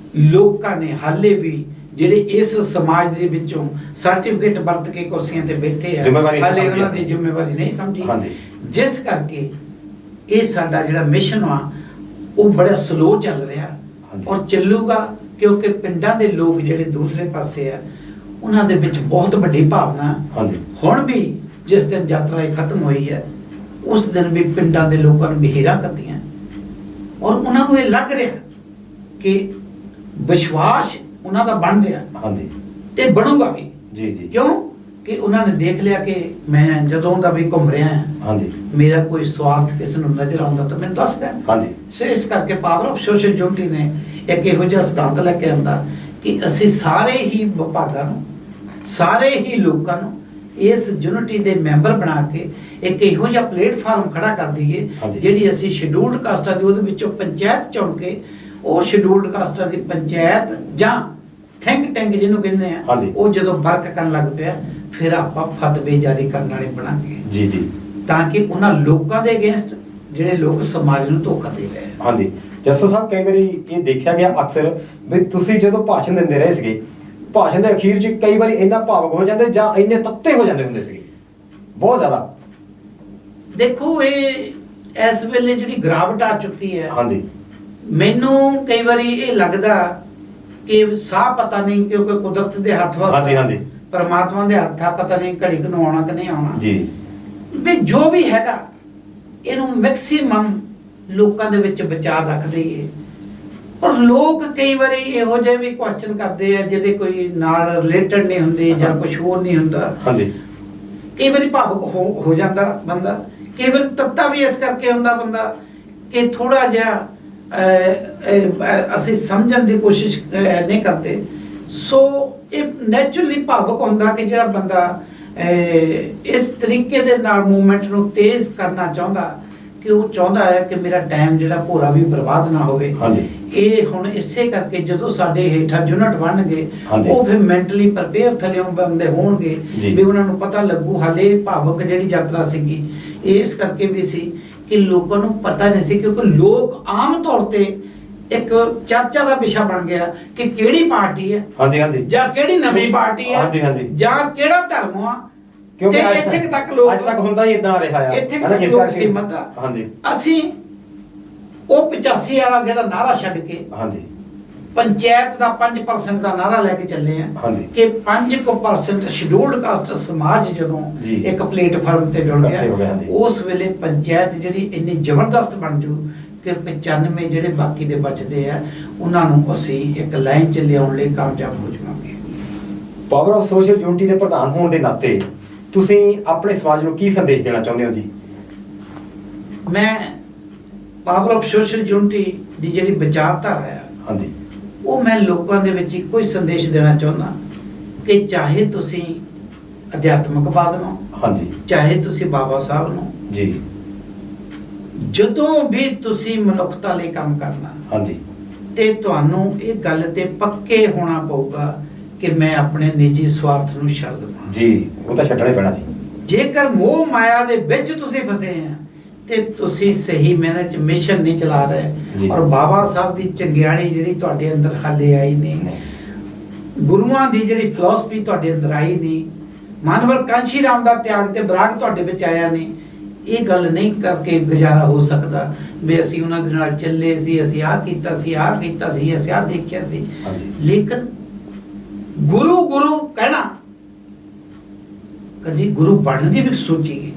ਲੋਕਾਂ ਨੇ ਹਾਲੇ ਵੀ ਜਿਹੜੇ ਇਸ ਸਮਾਜ ਦੇ ਵਿੱਚੋਂ ਸਰਟੀਫਿਕੇਟ ਵਰਤ ਕੇ ਕੁਰਸੀਆਂ ਤੇ ਬੈਠੇ ਆ, ਜ਼ਿੰਮੇਵਾਰੀ ਨਹੀਂ ਹਾਲੇ ਸਮਝੀ ਉਹਨਾਂ ਦੀ ਆਪਣੀ। ਜ਼ਿੰਮੇਵਾਰੀ ਨਹੀਂ ਸਮਝੀ। ਹਾਂਜੀ। ਜਿਸ ਕਰਕੇ ਇਹ ਸਾਡਾ ਜਿਹੜਾ ਮਿਸ਼ਨ ਆ ਉਹ ਬੜਾ ਸਲੋ ਚੱਲ ਰਿਹਾ ਹਾਂਜੀ। ਔਰ ਚੱਲੂਗਾ, ਕਿਉਂਕਿ ਪਿੰਡਾਂ ਦੇ ਲੋਕ ਜਿਹੜੇ ਦੂਸਰੇ ਪਾਸੇ ਆ ਉਹਨਾਂ ਦੇ ਵਿੱਚ ਬਹੁਤ ਵੱਡੀ ਭਾਵਨਾ। ਹਾਂਜੀ। ਹੁਣ ਵੀ ਜਿਸ ਦਿਨ ਯਾਤਰਾ ਇਹ ਖਤਮ ਹੋਈ ਹੈ ਉਸ ਦਿਨ ਵੀ ਪਿੰਡਾਂ ਦੇ ਲੋਕਾਂ ਨੂੰ ਬਿਹੇਰਾ ਕਰਦੀਆਂ ਔਰ ਉਹਨਾਂ ਨੂੰ ਇਹ ਲੱਗ ਰਿਹਾ ਕਿ ਵਿਸ਼ਵਾਸ ਉਹਨਾਂ ਦਾ ਬਣ ਰਿਹਾ ਹਾਂਜੀ। ਤੇ ਬਣੂਗਾ ਵੀ। ਜੀ ਜੀ। ਕਿਉਂ ਕਿ ਉਹਨਾਂ ਨੇ ਦੇਖ ਲਿਆ ਕਿ ਮੈਂ ਜਦੋਂ ਦਾ ਵੀ ਘੁੰਮ ਰਿਹਾ ਹਾਂ, ਹਾਂਜੀ। ਮੇਰਾ ਕੋਈ ਸਵਾਰਥ ਕਿਸੇ ਨੂੰ ਨਜ਼ਰ ਆਉਂਦਾ ਤਾਂ ਮੈਨੂੰ ਦੱਸ ਦੇਣ। ਹਾਂਜੀ। ਸੋ ਇਸ ਕਰਕੇ ਪਾਵਰ ਆਫ ਸੋਸ਼ਲ ਯੂਨਿਟੀ ਨੇ ਇੱਕ ਇਹੋ ਜਿਹਾ ਸਿਧਾਂਤ ਲੈ ਕੇ ਆਂਦਾ ਕਿ ਅਸੀਂ ਸਾਰੇ ਹੀ ਵਿਭਾਗਾਂ ਨੂੰ, ਸਾਰੇ ਹੀ ਲੋਕਾਂ ਨੂੰ ਇਸ ਯੂਨਿਟੀ ਦੇ ਮੈਂਬਰ ਬਣਾ ਕੇ ਇੱਕ ਇਹੋ ਜਿਹਾ ਪਲੇਟਫਾਰਮ ਖੜਾ ਕਰ ਦਈਏ ਹਾਂਜੀ। ਜਿਹੜੀ ਅਸੀਂ ਸ਼ਡਿਊਲਡ ਕਾਸਟਾਂ ਦੀ ਉਹਦੇ ਵਿੱਚੋਂ ਪੰਚਾਇਤ ਚੁਣ ਕੇ ਉਹ ਸ਼ਡਿਊਲਡ ਕਾਸਟਾਂ ਦੀ ਪੰਚਾਇਤ ਜਾਂ ਥਿੰਕ ਟੈਂਕ ਜਿਹਨੂੰ ਕਹਿੰਦੇ ਆ, ਹਾਂਜੀ। ਉਹ ਜਦੋਂ ਵਰਕ ਕਰਨ ਲੱਗ ਪਿਆ ਫਿਰ ਆਪਾਂ ਫਤਵੇ ਜਾਰੀ ਕਰਨ ਵਾਲੇ ਬਣਾਂਗੇ, ਜੀ ਜੀ। ਤਾਂ ਕਿ ਉਹਨਾਂ ਲੋਕਾਂ ਦੇ ਅਗੇਂਸਟ ਜਿਹੜੇ ਲੋਕ ਸਮਾਜ ਨੂੰ ਧੋਖਾ ਦੇ ਰਹੇ ਆ। ਹਾਂਜੀ। ਜੱਸਾ ਸਾਹਿਬ, ਕਈ ਵਾਰੀ ਇਹ ਦੇਖਿਆ ਗਿਆ ਅਕਸਰ ਵੀ ਤੁਸੀਂ ਜਦੋਂ ਭਾਸ਼ਣ ਦਿੰਦੇ ਰਹੇ ਸੀਗੇ, ਭਾਸ਼ਣ ਦੇ ਅਖੀਰ 'ਚ ਕਈ ਵਾਰੀ ਇੰਨਾ ਭਾਵੁਕ ਹੋ ਜਾਂਦੇ ਜਾਂ ਇੰਨੇ ਤੱਤੇ ਹੋ ਜਾਂਦੇ ਹੁੰਦੇ ਸੀਗੇ, ਬਹੁਤ ਜ਼ਿਆਦਾ। ਦੇਖੋ ਇਹ ਇਸ ਵੇਲੇ ਜਿਹੜੀ ਗਿਰਾਵਟ ਆ ਚੁੱਕੀ ਹੈ, ਹਾਂਜੀ। ਮੈਨੂੰ ਕਈ ਵਾਰੀ ਇਹ ਲੱਗਦਾ ਕਿ ਸਾਹ ਪਤਾ ਨਹੀਂ, ਕਿਉਂਕਿ ਕੁਦਰਤ ਦੇ ਹੱਥ ਵਸ ਹਾਂਜੀ, ਹਾਂਜੀ। ਪਰਮਾਤਮਾ ਦੇ ਹੱਥ ਆ, ਪਤਾ ਨਹੀਂ ਘੜੀ ਕੁ ਨੂੰ ਆਉਣਾ ਕਿ ਨਹੀਂ ਆਉਣਾ। ਜੀ। ਵੀ ਜੋ ਵੀ ਹੈਗਾ ਇਹਨੂੰ ਮੈਕਸਿਮਮ ਲੋਕਾਂ ਦੇ ਵਿੱਚ ਵਿਚਾਰ ਰੱਖ ਦਈਏ। ਔਰ ਲੋਕ ਕਈ ਵਾਰੀ ਇਹੋ ਜਿਹੇ ਵੀ ਕੁਐਸਚਨ ਕਰਦੇ ਆ ਜਿਹੜੇ ਕੋਈ ਨਾਲ ਰਿਲੇਟਡ ਨਹੀਂ ਹੁੰਦੇ ਜਾਂ ਕੁਝ ਹੋਰ ਨਹੀਂ ਹੁੰਦਾ। ਹਾਂਜੀ। ਕਈ ਵਾਰੀ ਭਾਵੁਕ ਹੋ ਜਾਂਦਾ ਬੰਦਾ, ਕਈ ਵਾਰੀ ਤੱਤਾ ਵੀ ਇਸ ਕਰਕੇ ਹੁੰਦਾ ਬੰਦਾ ਕਿ ਥੋੜਾ ਜਿਹਾ ਅਸੀਂ ਸਮਝਣ ਦੀ ਕੋਸ਼ਿਸ਼ ਨਹੀਂ ਕਰਦੇ। ਸੋ ਇਹ ਨੈਚੁਰਲੀ ਭਾਵੁਕ ਹੁੰਦਾ ਕਿ ਜਿਹੜਾ ਬੰਦਾ ਇਸ ਤਰੀਕੇ ਦੇ ਨਾਲ ਮੂਵਮੈਂਟ ਨੂੰ ਤੇਜ਼ ਕਰਨਾ ਚਾਹੁੰਦਾ ਕਿ ਉਹ ਚਾਹੁੰਦਾ ਹੈ ਕਿ ਮੇਰਾ ਟਾਈਮ ਜਿਹੜਾ ਭੋਰਾ ਵੀ ਬਰਬਾਦ ਨਾ ਹੋਵੇ। ਹਾਂਜੀ। ਇਹ ਹੁਣ ਇਸੇ ਕਰਕੇ ਜਦੋਂ ਸਾਡੇ ਹੇਠਾਂ ਯੂਨਿਟ ਬਣਨਗੇ ਹਾਂਜੀ। ਉਹ ਫਿਰ ਮੈਂਟਲੀ ਪ੍ਰਪੇਅਰ ਥੱਲੇ ਬੰਦੇ ਹੋਣਗੇ ਜੀ। ਵੀ ਉਹਨਾਂ ਨੂੰ ਪਤਾ ਲੱਗੂ। ਹਾਲੇ ਭਾਵਕ ਜਿਹੜੀ ਯਾਤਰਾ ਸੀਗੀ ਇਸ ਕਰਕੇ ਵੀ ਸੀ ਕਿ ਲੋਕਾਂ ਨੂੰ ਪਤਾ ਨਹੀਂ ਸੀ, ਕਿਉਂਕਿ ਲੋਕ ਆਮ ਤੌਰ ਤੇ ਇੱਕ ਚਰਚਾ ਦਾ ਵਿਸ਼ਾ ਬਣ ਗਿਆ ਕਿ ਕਿਹੜੀ ਪਾਰਟੀ ਹੈ, ਹਾਂਜੀ। ਹਾਂਜੀ। ਜਾਂ ਕਿਹੜੀ ਨਵੀਂ ਪਾਰਟੀ ਹੈ, ਹਾਂਜੀ, ਹਾਂਜੀ। ਜਾਂ ਕਿਹੜਾ ਧਰਮ ਆ। ਕਿਉਂਕਿ ਤੇ ਇੱਥੇ ਕੁ ਤੱਕ ਲੋਕ, ਅੱਜ ਤੱਕ ਹੁੰਦਾ ਹੀ ਇਦਾਂ ਰਿਹਾ ਆ, ਇੱਥੇ ਹੈ ਨਾ, ਤੱਕ ਇਸ ਲੋਕ ਕਰਕੇ। ਸੀਮਤ ਆ। ਹਾਂਜੀ। ਅਸੀਂ ਉਹ 85 ਵਾਲਾ ਜਿਹੜਾ ਨਾਰਾ ਛੱਡ ਕੇ ਹਾਂਜੀ। ਪੰਚਾਇਤ ਦਾ 5% ਦਾ ਨਾਰਾ ਲੈ ਕੇ ਚੱਲੇ ਆ ਹਾਂਜੀ। ਕਿ 5% ਸ਼ਡਿਊਲਡ ਕਾਸਟ ਸਮਾਜ ਜਦੋਂ ਜੀ। ਇੱਕ ਪਲੇਟਫਾਰਮ ਤੇ ਜੁੜ ਇਕੱਠੇ ਹੋ ਗਏ, ਗਿਆ, ਹਾਂਜੀ। ਉਸ ਵੇਲੇ ਪੰਚਾਇਤ ਜਿਹੜੀ ਇੰਨੀ ਜ਼ਬਰਦਸਤ ਬਣ ਜੂ ਕਿ 95 ਜਿਹੜੇ ਬਾਕੀ ਦੇ ਬਚਦੇ ਆ ਉਹਨਾਂ ਨੂੰ ਅਸੀਂ ਇੱਕ ਲਾਈਨ 'ਚ ਲਿਆਉਣ ਲਈ ਕਾਮਯਾਬ ਹੋ ਜਾਵਾਂਗੇ। ਪਾਵਰ ਆਫ ਸੋਸ਼ਲ ਯੂਨਿਟੀ ਦੇ ਪ੍ਰਧਾਨ ਹੋਣ ਦੇ ਨਾਤੇ ਤੁਸੀਂ ਆਪਣੇ ਸਮਾਜ ਨੂੰ ਕੀ ਸੰਦੇਸ਼ ਦੇਣਾ ਚਾਹੁੰਦੇ ਹੋ ਜੀ? ਮੈਂ ਪਾਵਰ ਆਫ ਸੋਸ਼ਲ ਯੂਨਿਟੀ ਦੀ ਜਿਹੜੀ ਵਿਚਾਰਧਾਰਾ ਆ, ਹਾਂਜੀ। ਉਹ ਮੈਂ ਲੋਕਾਂ ਦੇ ਵਿੱਚ ਇੱਕੋ ਹੀ ਸੰਦੇਸ਼ ਦੇਣਾ ਚਾਹੁੰਦਾ ਕਿ ਚਾਹੇ ਤੁਸੀਂ ਅਧਿਆਤਮਕਵਾਦ ਨੂੰ, ਹਾਂਜੀ। ਚਾਹੇ ਤੁਸੀਂ ਬਾਬਾ ਸਾਹਿਬ ਨੂੰ, ਜੀ। ਜਦੋਂ ਵੀ ਤੁਸੀਂ ਮਨੁੱਖਤਾ ਲਈ ਕੰਮ ਕਰਨਾ, ਹਾਂਜੀ। ਤੇ ਤੁਹਾਨੂੰ ਇਹ ਗੱਲ ਤੇ ਪੱਕੇ ਹੋਣਾ ਪਊਗਾ ਕਿ ਮੈਂ ਆਪਣੇ ਨਿੱਜੀ ਸਵਾਰਥ ਨੂੰ ਛੱਡ ਦਵਾਂ। ਜੀ, ਉਹ ਤਾਂ ਛੱਡਣਾ ਹੀ ਪੈਣਾ ਜੀ। ਜੇਕਰ ਮੋਹ ਮਾਇਆ ਦੇ ਵਿੱਚ ਤੁਸੀਂ ਫਸੇ ਆ ਤੇ ਤੁਸੀਂ ਸਹੀ ਮੈਨੇ ਚ ਮਿਸ਼ਨ ਨਹੀਂ ਚਲਾ ਜੀ। ਰਹੇ। ਔਰ ਬਾਬਾ ਸਾਹਿਬ ਦੀ ਚੰਗਿਆੜੀ ਜਿਹੜੀ ਤੁਹਾਡੇ ਅੰਦਰ ਹਾਲੇ ਆਈ ਨਹੀਂ, ਗੁਰੂਆਂ ਦੀ ਜਿਹੜੀ ਫਿਲਾਸਫੀ ਤੁਹਾਡੇ ਅੰਦਰ ਆਈ ਨਹੀਂ, ਮਾਨਵਰ ਕਾਂਸ਼ੀ ਰਾਮ ਦਾ ਤਿਆਗ ਤੇ ਬਰਾਗ ਤੁਹਾਡੇ ਵਿੱਚ ਆਇਆ ਨਹੀਂ, ਇਹ ਗੱਲ ਨਹੀਂ ਕਰਕੇ ਗੁਜ਼ਾਰਾ ਹੋ ਸਕਦਾ ਵੀ ਅਸੀਂ ਉਹਨਾਂ ਦੇ ਨਾਲ ਚੱਲੇ ਸੀ, ਅਸੀਂ ਆਹ ਕੀਤਾ ਸੀ, ਆਹ ਕੀਤਾ ਸੀ, ਅਸੀਂ ਆਹ ਦੇਖਿਆ ਸੀ। ਹਾਂਜੀ। ਲੇਕਿਨ ਗੁਰੂ ਗੁਰੂ ਕਹਿਣਾ, ਕਦੀ ਗੁਰੂ ਬਣਨ ਦੀ ਵੀ ਸੋਚੀਏ।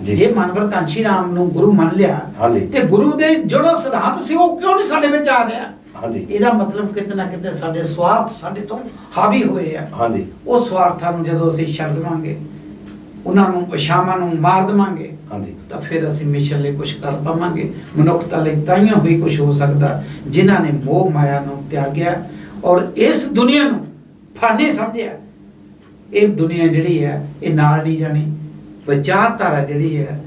ਜੀ। ਜੇ ਮਨਵਰ ਕਾਂਸ਼ੀ ਰਾਮ ਨੂੰ ਗੁਰੂ ਮੰਨ ਲਿਆ ਹਾਂਜੀ। ਤੇ ਗੁਰੂ ਦੇ ਜਿਹੜਾ ਸਿਧਾਂਤ ਸੀ ਉਹ ਕਿਉਂ ਨਹੀਂ ਸਾਡੇ ਵਿੱਚ ਆ ਰਿਹਾ? ਹਾਂਜੀ। ਇਹਦਾ ਮਤਲਬ ਕਿਤੇ ਨਾ ਕਿਤੇ ਸਾਡੇ ਸਵਾਰਥ ਸਾਡੇ ਤੋਂ ਹਾਵੀ ਹੋਏ ਆ। ਹਾਂਜੀ। ਉਹ ਸਵਾਰਥਾਂ ਨੂੰ ਜਦੋਂ ਅਸੀਂ ਛੱਡ ਦੇਵਾਂਗੇ, ਉਹਨਾਂ ਨੂੰ ਇਸ਼ਾਵਾਂ ਨੂੰ ਮਾਰ ਦੇਵਾਂਗੇ, ਹਾਂਜੀ। ਤਾਂ ਫਿਰ ਅਸੀਂ ਮਿਸ਼ਨ ਲਈ ਕੁਝ ਕਰ ਪਾਵਾਂਗੇ। ਮਨੁੱਖਤਾ ਲਈ ਤਾਈਆਂ ਹੋਈ ਕੁਝ ਹੋ ਸਕਦਾ ਜਿਨ੍ਹਾਂ ਨੇ ਮੋਹ ਮਾਇਆ ਨੂੰ ਤਿਆਗਿਆ ਔਰ ਇਸ ਦੁਨੀਆ ਨੂੰ ਫਾਨੀ ਸਮਝਿਆ। ਇਹ ਦੁਨੀਆ ਜਿਹੜੀ ਹੈ ਇਹ ਨਾਲ ਨਹੀਂ ਜਾਣੀ। ਵਿਚਾਰਧਾਰਾ ਜਿਹੜੀ ਹੈ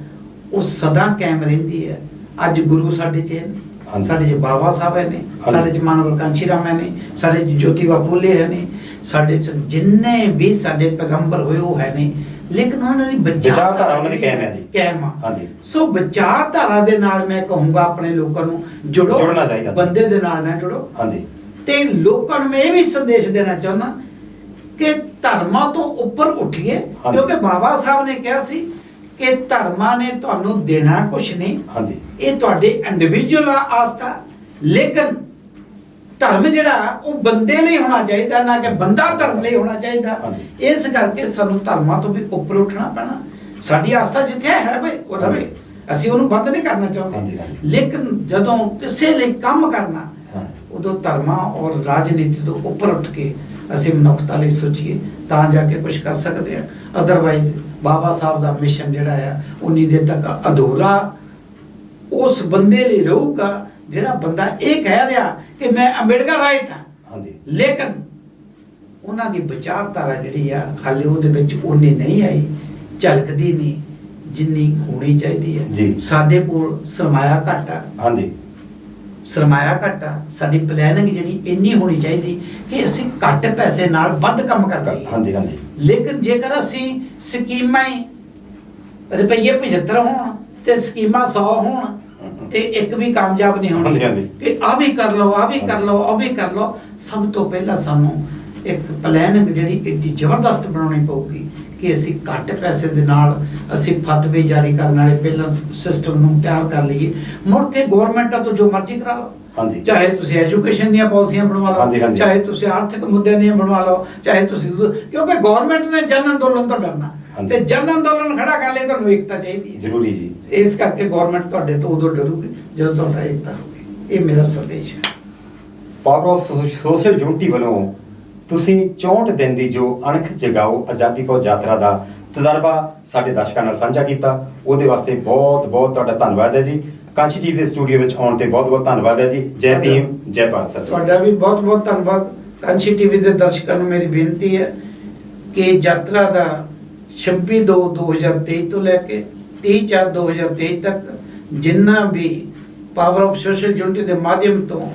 ਉਹ ਸਦਾ ਕਾਇਮ ਰਹਿੰਦੀ ਹੈ। ਅੱਜ ਗੁਰੂ ਸਾਡੇ ਚ ਹੈ, ਹਾਂਜੀ। ਸਾਡੇ ਚ ਬਾਬਾ ਸਾਹਿਬ ਹੈ ਨੇ, ਹਾਂਜੀ। ਸਾਡੇ ਚ ਮਾਨਵ ਕਾਂਸ਼ੀ ਰਾਮ ਹੈ ਨੇ, ਸਾਡੇ ਚ ਜੋਤੀਬਾ ਫੂਲੇ ਹੈ ਨੇ, ਸਾਡੇ ਚ ਜਿੰਨੇ ਵੀ ਸਾਡੇ ਪੈਗੰਬਰ ਹੋਏ ਉਹ ਹੈ ਨੇ। ਲੇਕਿਨ ਉਹਨਾਂ ਦੀ ਵਿਚਾਰਧਾਰਾ ਉਹਨਾਂ ਦੀ ਕਾਇਮ ਹੈ ਜੀ। ਕਾਇਮ ਆ। ਹਾਂਜੀ। ਸੋ ਵਿਚਾਰਧਾਰਾ ਦੇ ਨਾਲ ਮੈਂ ਕਹੂੰਗਾ ਆਪਣੇ ਲੋਕਾਂ ਨੂੰ ਜੁੜੋ, ਜੁੜਨਾ ਚਾਹੀਦਾ। ਬੰਦੇ ਦੇ ਨਾਲ ਨਾ ਜੁੜੋ। ਹਾਂਜੀ। ਤੇ ਲੋਕਾਂ ਨੂੰ ਮੈਂ ਇਹ ਵੀ ਸੰਦੇਸ਼ ਦੇਣਾ ਚਾਹੁੰਦਾ ਕਿ ਧਰਮਾਂ ਤੋਂ ਉੱਪਰ ਉੱਠੀਏ। ਹਾਂਜੀ। ਕਿਉਂਕਿ ਬਾਬਾ ਸਾਹਿਬ ਨੇ ਕਿਹਾ ਸੀ ਕਿ ਧਰਮਾਂ ਨੇ ਤੁਹਾਨੂੰ ਦੇਣਾ ਕੁਝ ਨਹੀਂ, ਹਾਂਜੀ। ਇਹ ਤੁਹਾਡੇ ਇੰਡੀਵਿਜੂਅਲ ਆਸਥਾ। ਲੇਕਿਨ ਧਰਮ ਜਿਹੜਾ ਉਹ ਬੰਦੇ ਲਈ ਹੋਣਾ ਚਾਹੀਦਾ, ਨਾ ਕਿ ਬੰਦਾ ਧਰਮ ਲਈ ਹੋਣਾ ਚਾਹੀਦਾ। ਹਾਂਜੀ। ਇਸ ਕਰਕੇ ਸਾਨੂੰ ਧਰਮਾਂ ਤੋਂ ਵੀ ਉੱਪਰ ਉੱਠਣਾ ਪੈਣਾ। ਸਾਡੀ ਆਸਥਾ ਜਿੱਥੇ ਹੈ ਬਈ ਉਹ ਰਵੇ, ਅਸੀਂ ਉਹਨੂੰ ਬੰਦ ਨਹੀਂ ਕਰਨਾ ਹਾਂਜੀ, ਚਾਹੁੰਦੇ। ਹਾਂਜੀ। ਲੇਕਿਨ ਜਦੋਂ ਕਿਸੇ ਲਈ ਕੰਮ ਕਰਨਾ, ਹਾਂ। ਉਦੋਂ ਧਰਮਾਂ ਔਰ ਰਾਜਨੀਤੀ ਤੋਂ ਉੱਪਰ ਉੱਠ ਕੇ ਅਸੀਂ ਮਨੁੱਖਤਾ ਲਈ ਸੋਚੀਏ, ਤਾਂ ਜਾ ਕੇ ਕੁਝ ਕਰ ਸਕਦੇ ਆ। ਅਦਰਵਾਈਜ਼ ਬਾਬਾ ਸਾਹਿਬ ਦਾ ਮਿਸ਼ਨ ਜਿਹੜਾ ਆ ਉਨੀ ਦੇਰ ਤੱਕ ਅਧੂਰਾ ਉਸ ਬੰਦੇ ਲਈ ਰਹੂਗਾ ਜਿਹੜਾ ਬੰਦਾ ਇਹ ਕਹਿ ਰਿਹਾ ਕਿ ਮੈਂ ਅੰਬੇਡਕਰ ਰਾਈਟ ਹਾਂ। ਹਾਂਜੀ। ਲੇਕਿਨ ਉਹਨਾਂ ਦੀ ਵਿਚਾਰਧਾਰਾ ਜਿਹੜੀ ਆ ਹਾਲੇ ਉਹਦੇ ਵਿੱਚ ਉਨੀ ਨਹੀਂ ਆਈ, ਝਲਕਦੀ ਨਹੀਂ ਜਿੰਨੀ ਹੋਣੀ ਚਾਹੀਦੀ ਹੈ। ਜੀ। ਸਾਡੇ ਕੋਲ ਸਰਮਾਇਆ ਘੱਟ ਆ। ਹਾਂਜੀ। ਸਰਮਾਇਆ ਘੱਟ ਆ। ਸਾਡੀ ਪਲੈਨਿੰਗ ਜਿਹੜੀ ਇੰਨੀ ਹੋਣੀ ਚਾਹੀਦੀ ਕਿ ਅਸੀਂ ਘੱਟ ਪੈਸੇ ਨਾਲ ਵੱਧ ਕੰਮ ਕਰ ਜਾਈਏ। ਹਾਂਜੀ। ਹਾਂਜੀ। ਲੇਕਿਨ ਜੇਕਰ ਅਸੀਂ ਸਕੀਮਾਂ ਹੀ ਰੁਪਈਏ 75 ਹੋਣ ਤੇ ਸਕੀਮਾਂ 100 ਹੋਣ ਤੇ ਇੱਕ ਵੀ ਕਾਮਯਾਬ ਨਹੀਂ ਹੋਣੀ। ਹਾਂਜੀ, ਹਾਂਜੀ। ਕਿ ਆ ਵੀ ਕਰ ਲਓ, ਆ ਵੀ ਕਰ ਲਓ, ਆ ਵੀ ਕਰ ਲਓ। ਸਭ ਤੋਂ ਪਹਿਲਾਂ ਸਾਨੂੰ ਇੱਕ ਪਲੈਨਿੰਗ ਜਿਹੜੀ ਏਡੀ ਜ਼ਬਰਦਸਤ ਬਣਾਉਣੀ ਪਊਗੀ ਕਿ ਅਸੀਂ ਘੱਟ ਪੈਸੇ ਦੇ ਨਾਲ ਅਸੀਂ ਫਤਵੇ ਜਾਰੀ ਕਰਨ ਵਾਲੇ ਪਹਿਲਾਂ ਸਿਸਟਮ ਨੂੰ ਤਿਆਰ ਕਰ ਲਈਏ। ਮੁੜ ਕੇ ਗਵਰਨਮੈਂਟਾਂ ਤੋਂ ਜੋ ਮਰਜ਼ੀ ਕਰਾ ਲਓ। ਹਾਂਜੀ। ਚਾਹੇ ਤੁਸੀਂ ਐਜੂਕੇਸ਼ਨ ਦੀਆਂ ਪਾਲਿਸੀਆਂ ਬਣਵਾ ਹਾਂਜੀ, ਲਓ, ਹਾਂਜੀ। ਚਾਹੇ ਤੁਸੀਂ ਆਰਥਿਕ ਮੁੱਦਿਆਂ ਦੀਆਂ ਬਣਵਾ ਲਓ, ਚਾਹੇ ਤੁਸੀਂ ਕਿਉਂਕਿ ਗਵਰਨਮੈਂਟ ਨੇ ਜਨ ਅੰਦੋਲਨ ਤੋਂ ਡਰਨਾ ਹਾਂਜੀ। ਤੇ ਜਨ ਅੰਦੋਲਨ ਖੜਾ ਕਰ ਲਈ ਤੁਹਾਨੂੰ ਏਕਤਾ ਚਾਹੀਦੀ ਹੈ। ਜ਼ਰੂਰੀ ਜੀ। ਇਸ ਕਰਕੇ ਗਵਰਨਮੈਂਟ ਤੁਹਾਡੇ ਤੋਂ ਉਦੋਂ ਡਰੂਗੀ ਜਦੋਂ ਤੁਹਾਡਾ ਏਕਤਾ ਹੋਊਗੀ। ਇਹ ਮੇਰਾ ਸੰਦੇਸ਼ ਹੈ। ਪਾਵਰ ਆਫ ਸੋਸ਼ਲ ਯੂਨਿਟੀ ਵੱਲੋਂ ਤੁਸੀਂ 64 ਦਿਨ ਦੀ ਜੋ ਅਣਖ ਜਗਾਓ ਆਜ਼ਾਦੀ ਫੌਜ ਯਾਤਰਾ ਦਾ ਤਜਰਬਾ ਸਾਡੇ ਦਰਸ਼ਕਾਂ ਨਾਲ ਸਾਂਝਾ ਕੀਤਾ, ਉਹਦੇ ਵਾਸਤੇ ਬਹੁਤ ਬਹੁਤ ਤੁਹਾਡਾ ਧੰਨਵਾਦ ਹੈ ਜੀ। ਕਾਂਸ਼ੀ ਟੀਵੀ ਦੇ ਸਟੂਡੀਓ ਵਿੱਚ ਆਉਣ ਤੇ ਬਹੁਤ ਬਹੁਤ ਧੰਨਵਾਦ ਹੈ ਜੀ। ਜੈ ਭੀਮ, ਜੈ ਭਾਰਤ ਸਰ। ਤੁਹਾਡਾ ਵੀ ਬਹੁਤ ਬਹੁਤ ਧੰਨਵਾਦ। ਕਾਂਸ਼ੀ ਟੀਵੀ ਦੇ ਦਰਸ਼ਕਾਂ ਨੂੰ ਮੇਰੀ ਬੇਨਤੀ ਹੈ ਕਿ ਯਾਤਰਾ ਦਾ 26/2/2023 ਤੋਂ ਲੈ ਕੇ 30/4/2023 ਤੱਕ ਜਿੰਨਾ ਵੀ ਪਾਵਰ ਆਫ ਸੋਸ਼ਲ ਯੂਨਿਟੀ ਦੇ ਮਾਧਿਅਮ ਤੋਂ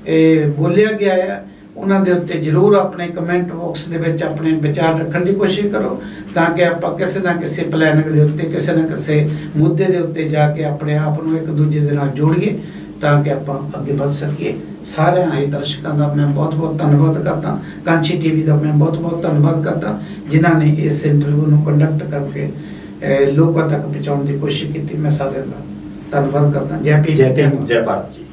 ਇਹ ਬੋਲਿਆ ਗਿਆ ਹੈ, ਉਹਨਾਂ ਦੇ ਉੱਤੇ ਜ਼ਰੂਰ ਆਪਣੇ ਕਮੈਂਟ ਬਾਕਸ ਦੇ ਵਿੱਚ ਆਪਣੇ ਵਿਚਾਰ ਰੱਖਣ ਦੀ ਕੋਸ਼ਿਸ਼ ਕਰੋ, ਤਾਂ ਕਿ ਆਪਾਂ ਕਿਸੇ ਨਾ ਕਿਸੇ ਪਲੈਨਿੰਗ ਦੇ ਉੱਤੇ, ਕਿਸੇ ਨਾ ਕਿਸੇ ਮੁੱਦੇ ਦੇ ਉੱਤੇ ਜਾ ਕੇ ਆਪਣੇ ਆਪ ਨੂੰ ਇੱਕ ਦੂਜੇ ਦੇ ਨਾਲ ਜੋੜੀਏ, ਤਾਂ ਕਿ ਆਪਾਂ ਅੱਗੇ ਵਧ ਸਕੀਏ। ਸਾਰਿਆਂ ਹੀ ਦਰਸ਼ਕਾਂ ਦਾ ਮੈਂ ਬਹੁਤ ਬਹੁਤ ਧੰਨਵਾਦ ਕਰਦਾ। ਕਾਂਸ਼ੀ ਟੀਵੀ ਦਾ ਮੈਂ ਬਹੁਤ ਬਹੁਤ ਧੰਨਵਾਦ ਕਰਦਾ ਜਿਨ੍ਹਾਂ ਨੇ ਇਸ ਇੰਟਰਵਿਊ ਨੂੰ ਕੰਡਕਟ ਕਰਕੇ ਲੋਕਾਂ ਤੱਕ ਪਹੁੰਚਾਉਣ ਦੀ ਕੋਸ਼ਿਸ਼ ਕੀਤੀ। ਮੈਂ ਸਾਰਿਆਂ ਦਾ ਧੰਨਵਾਦ ਕਰਦਾ। ਜੈ ਭੀਮ, ਜੈ ਭੀਮ, ਜੈ ਭਾਰਤ ਜੀ।